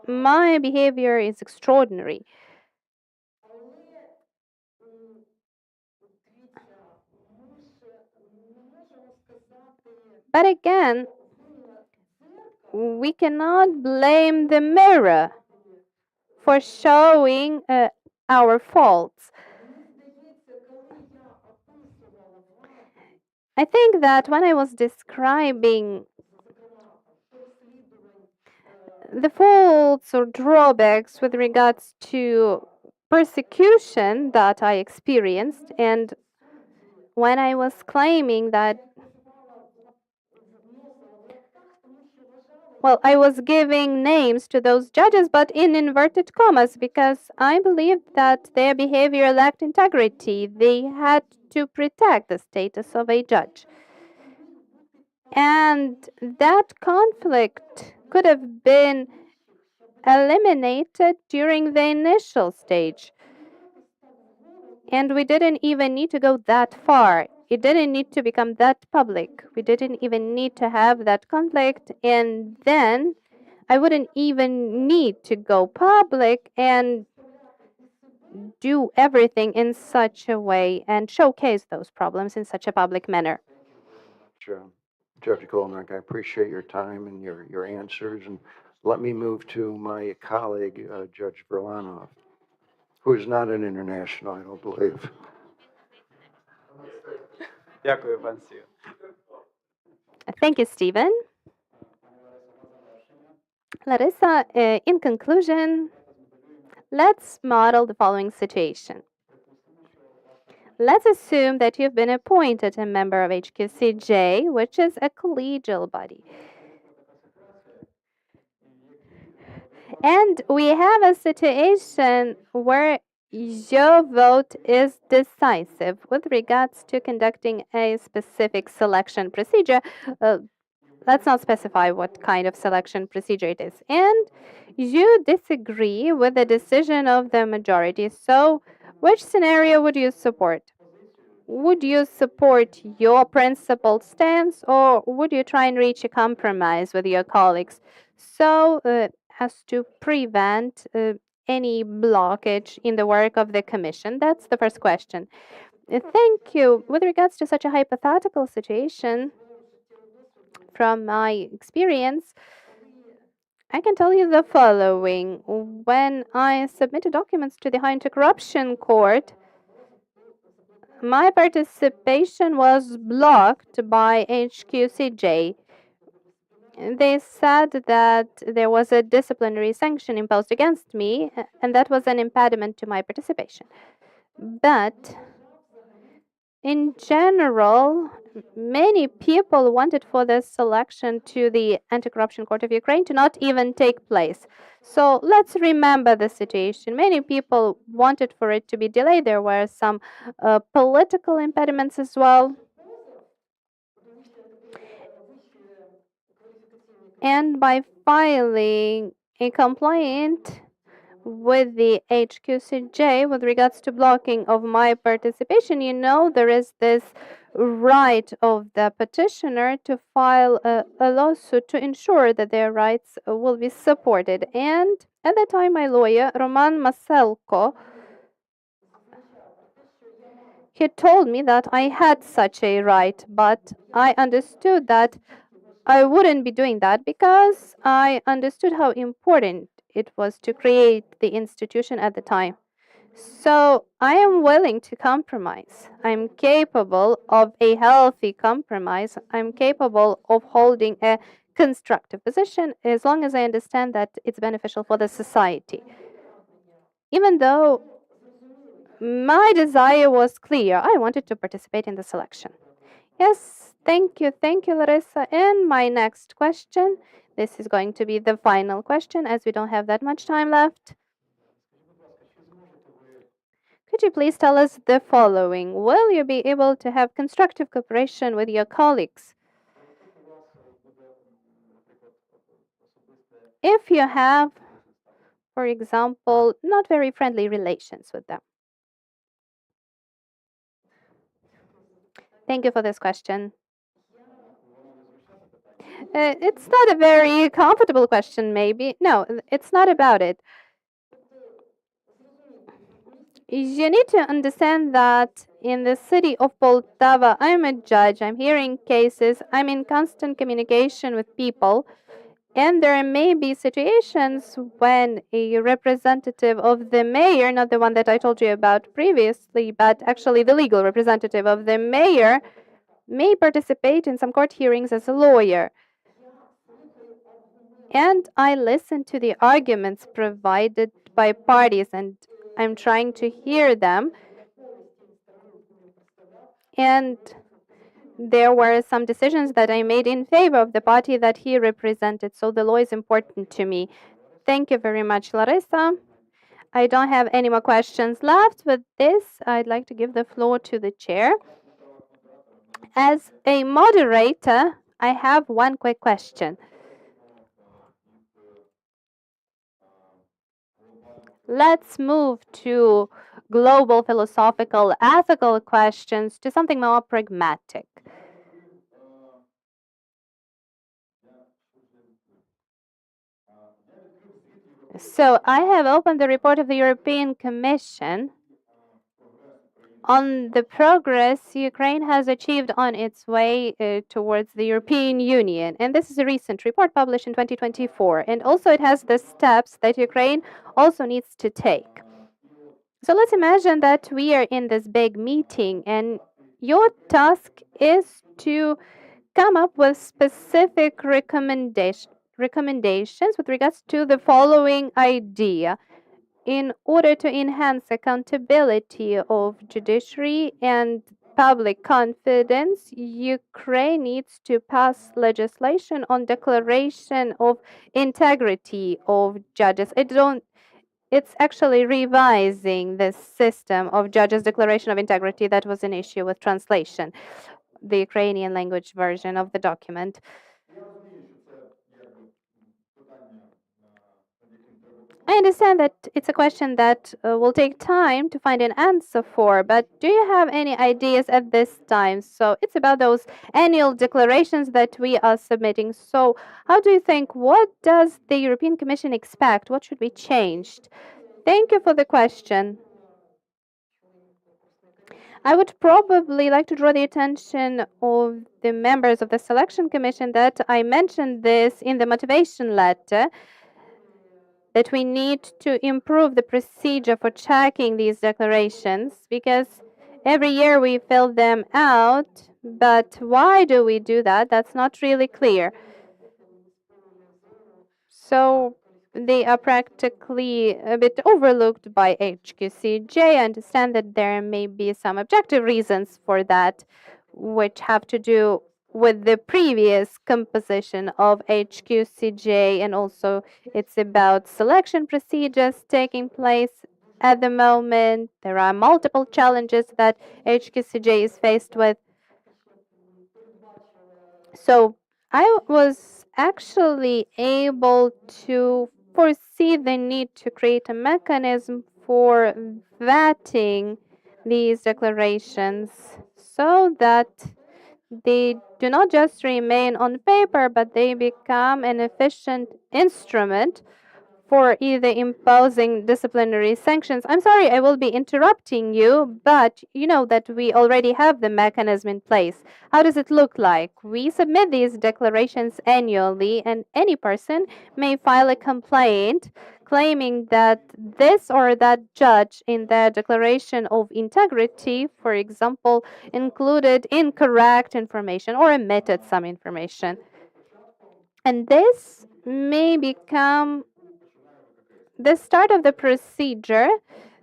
my behavior is extraordinary. But again, we cannot blame the mirror for showing our faults. I think that when I was describing the faults or drawbacks with regards to persecution that I experienced, and when I was claiming that, well, I was giving names to those judges, but in inverted commas, because I believed that their behavior lacked integrity. They had to protect the status of a judge. And that conflict could have been eliminated during the initial stage. And we didn't even need to go that far. It didn't need to become that public. We didn't even need to have that conflict. And then I wouldn't even need to go public and do everything in such a way and showcase those problems in such a public manner. Judge Golnick, I appreciate your time and your answers. And let me move to my colleague, Judge Verlanov, who is not an international, I don't believe. Дякую, пан Сію. Thank you, Stephen. Larissa, in conclusion, let's model the following situation. Let's assume that you've been appointed a member of HQCJ, which is a collegial body. And we have a situation where your vote is decisive with regards to conducting a specific selection procedure. Let's not specify what kind of selection procedure it is. And you disagree with the decision of the majority. So, which scenario would you support? would you support your principled stance, or would you try and reach a compromise with your colleagues so as to prevent any blockage in the work of the Commission? That's the first question. Thank you. With regards to such a hypothetical situation, from my experience, I can tell you the following. When I submitted documents to the High Anti-Corruption Court, my participation was blocked by HQCJ. They said that there was a disciplinary sanction imposed against me, and that was an impediment to my participation. But in general, many people wanted for this selection to the Anti-Corruption Court of Ukraine to not even take place. So let's remember the situation. Many people wanted for it to be delayed. There were some political impediments as well. And by filing a complaint with the HQCJ with regards to blocking of my participation, there is this right of the petitioner to file a lawsuit to ensure that their rights will be supported. And at the time, my lawyer, Roman Maselko, he told me that I had such a right, but I understood that I wouldn't be doing that because I understood how important it was to create the institution at the time. So I am willing to compromise. I'm capable of a healthy compromise. I'm capable of holding a constructive position as long as I understand that it's beneficial for the society. Even though my desire was clear, I wanted to participate in the selection. Yes, thank you, Larissa. And my next question, this is going to be the final question as we don't have that much time left. Could you please tell us the following? Will you be able to have constructive cooperation with your colleagues if you have, for example, not very friendly relations with them? Thank you for this question. It's not a very comfortable question, maybe. No, it's not about it. You need to understand that in the city of Poltava, I'm a judge, I'm hearing cases, I'm in constant communication with people, and there may be situations when a representative of the mayor, not the one that I told you about previously, but actually the legal representative of the mayor, may participate in some court hearings as a lawyer. And I listen to the arguments provided by parties, and I'm trying to hear them. And there were some decisions that I made in favor of the party that he represented. So the law is important to me. Thank you very much, Larissa. I don't have any more questions left. With this, I'd like to give the floor to the chair. As a moderator, I have one quick question. Let's move to global philosophical ethical questions to something more pragmatic. So I have opened the report of the European Commission on the progress Ukraine has achieved on its way towards the European Union. And this is a recent report published in 2024. And also it has the steps that Ukraine also needs to take. So let's imagine that we are in this big meeting and your task is to come up with specific recommendations with regards to the following idea. In order to enhance accountability of judiciary and public confidence, Ukraine needs to pass legislation on declaration of integrity of judges. It's actually revising the system of judges' declaration of integrity that was an issue with translation, the Ukrainian language version of the document. I understand that it's a question that will take time to find an answer for, but do you have any ideas at this time? So it's about those annual declarations that we are submitting. So, how do you think? What does the European Commission expect? What should be changed? Thank you for the question. I would probably like to draw the attention of the members of the selection commission that I mentioned this in the motivation letter, that we need to improve the procedure for checking these declarations, because every year we fill them out, but why do we do that? That's not really clear. So they are practically a bit overlooked by HQCJ. I understand that there may be some objective reasons for that, which have to do with the previous composition of HQCJ, and also it's about selection procedures taking place at the moment. There are multiple challenges that HQCJ is faced with. So I was actually able to foresee the need to create a mechanism for vetting these declarations so that they do not just remain on paper, but they become an efficient instrument for either imposing disciplinary sanctions. I'm sorry, I will be interrupting you, but you know that we already have the mechanism in place. How does it look like? We submit these declarations annually, and any person may file a complaint claiming that this or that judge in their declaration of integrity, for example, included incorrect information or omitted some information. And this may become the start of the procedure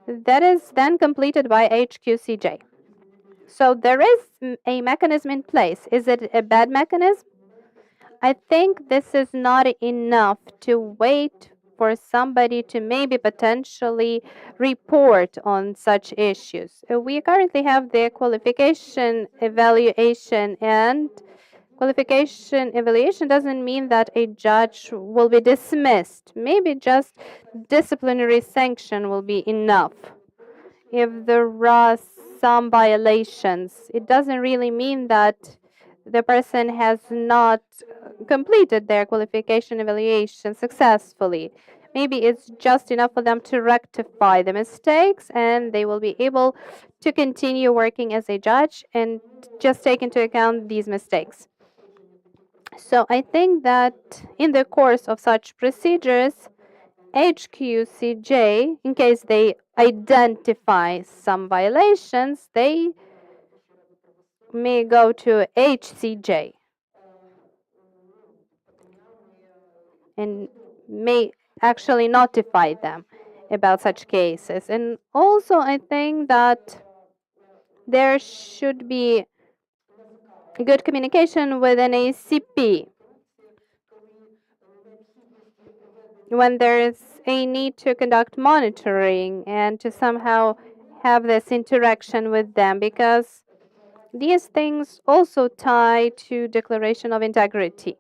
that is then completed by HQCJ. So there is a mechanism in place. Is it a bad mechanism? I think this is not enough to wait for somebody to maybe potentially report on such issues. We currently have the qualification evaluation, and qualification evaluation doesn't mean that a judge will be dismissed. Maybe just disciplinary sanction will be enough. If there are some violations, it doesn't really mean that the person has not completed their qualification evaluation successfully. Maybe it's just enough for them to rectify the mistakes, and they will be able to continue working as a judge and just take into account these mistakes. So I think that in the course of such procedures, HQCJ, in case they identify some violations, they may go to HCJ and may actually notify them about such cases. And also, I think that there should be good communication with an ACP when there is a need to conduct monitoring and to somehow have this interaction with them, because these things also tie to declaration of integrity.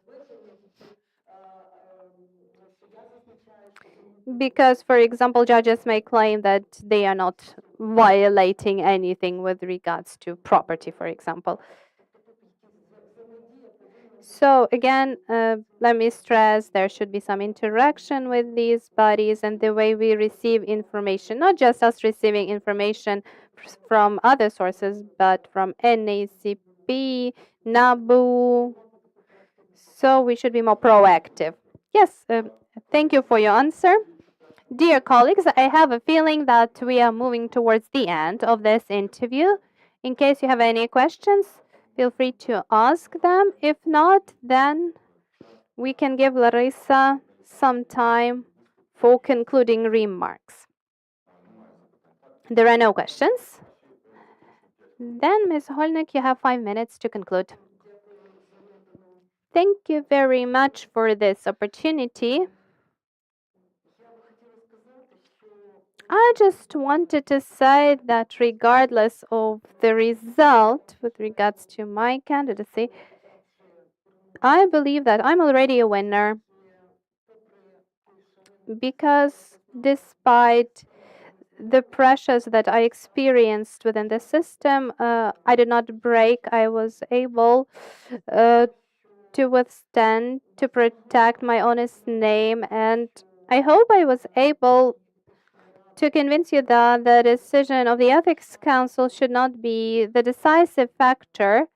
Because, for example, judges may claim that they are not violating anything with regards to property, for example. So again, let me stress there should be some interaction with these bodies, and the way we receive information, not just us receiving information from other sources, but from NACP, NABU. So we should be more proactive. Yes, thank you for your answer. Dear colleagues, I have a feeling that we are moving towards the end of this interview. In case you have any questions, feel free to ask them. If not, then we can give Larissa some time for concluding remarks. There are no questions. Then, Ms. Holnyk, you have 5 minutes to conclude. Thank you very much for this opportunity. I just wanted to say that regardless of the result with regards to my candidacy, I believe that I'm already a winner, because despite the pressures that I experienced within the system, I did not break. I was able to withstand, to protect my honest name, and I hope I was able to convince you that the decision of the Ethics Council should not be the decisive factor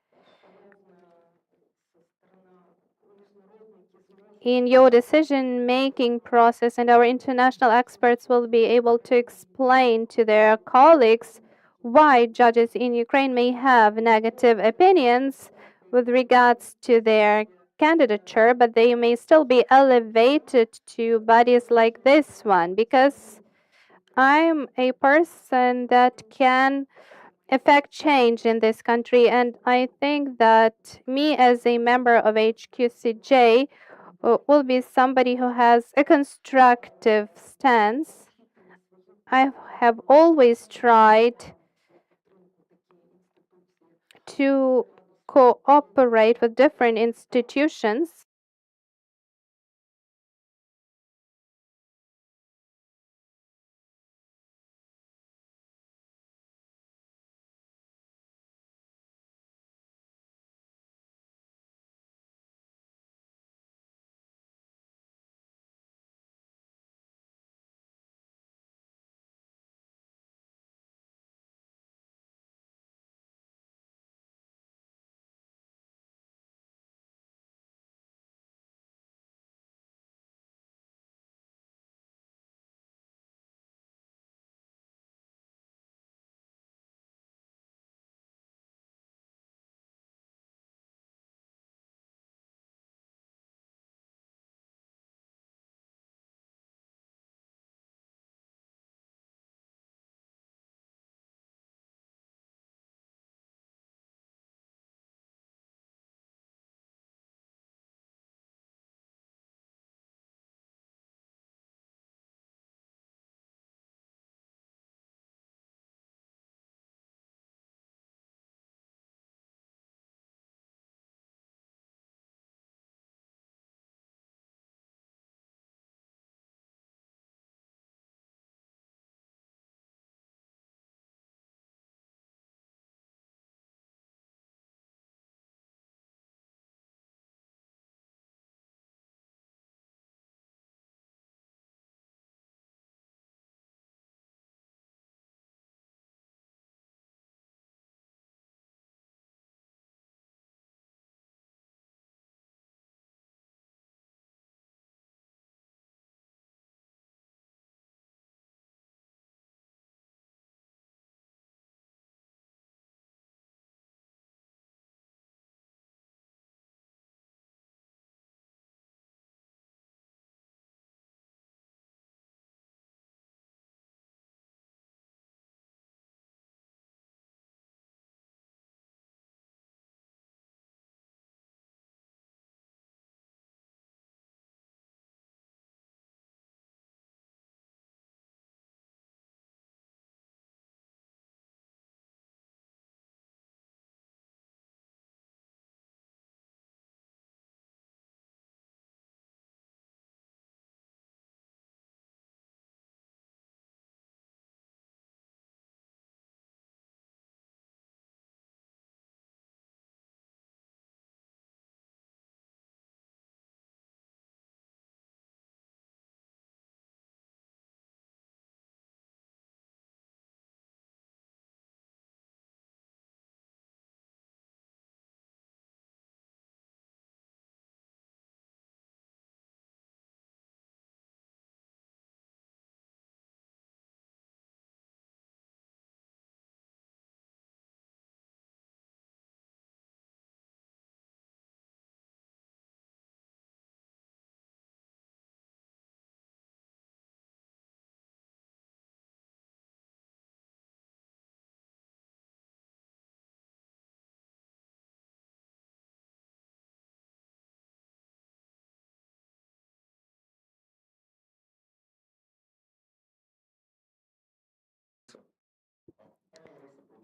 in your decision making process, and our international experts will be able to explain to their colleagues why judges in Ukraine may have negative opinions with regards to their candidature, but they may still be elevated to bodies like this one, because I'm a person that can affect change in this country, and I think that me as a member of HQCJ will be somebody who has a constructive stance. I have always tried to cooperate with different institutions.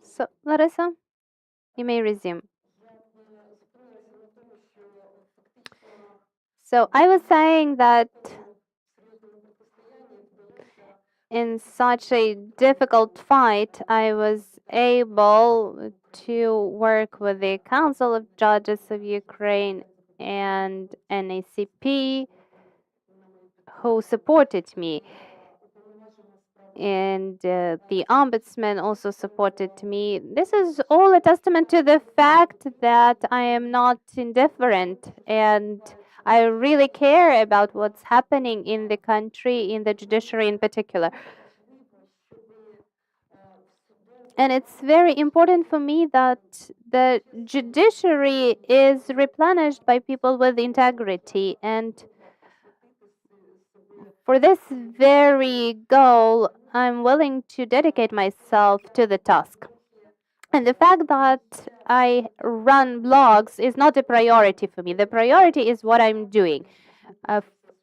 So, Larissa, you may resume. So, I was saying that In such a difficult fight, I was able to work with the Council of Judges of Ukraine and NACP who supported me. And the ombudsman also supported me. This is all a testament to the fact that I am not indifferent and I really care about what's happening in the country, in the judiciary in particular. And it's very important for me that the judiciary is replenished by people with integrity. And for this very goal, I'm willing to dedicate myself to the task. And the fact that I run blogs is not a priority for me. The priority is what I'm doing.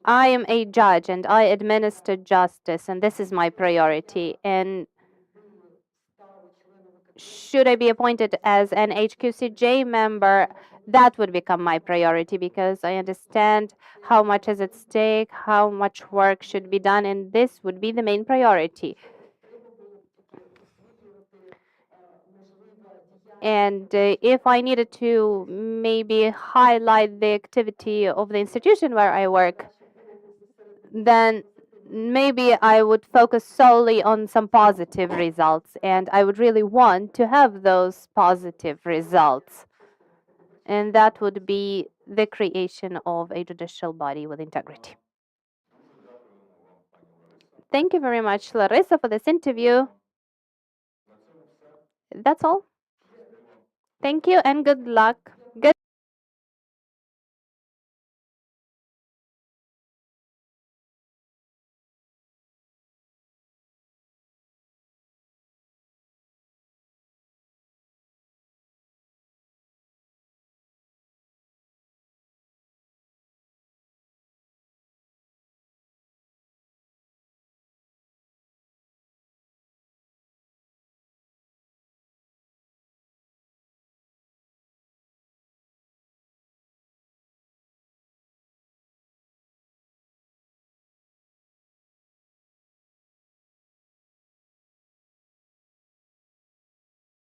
I am a judge and I administer justice, and this is my priority. And should I be appointed as an HQCJ member, that would become my priority because I understand how much is at stake, how much work should be done, and this would be the main priority. And if I needed to maybe highlight the activity of the institution where I work, then maybe I would focus solely on some positive results, and I would really want to have those positive results. And that would be the creation of a judicial body with integrity. Thank you very much, Larissa, for this interview. That's all. Thank you and good luck.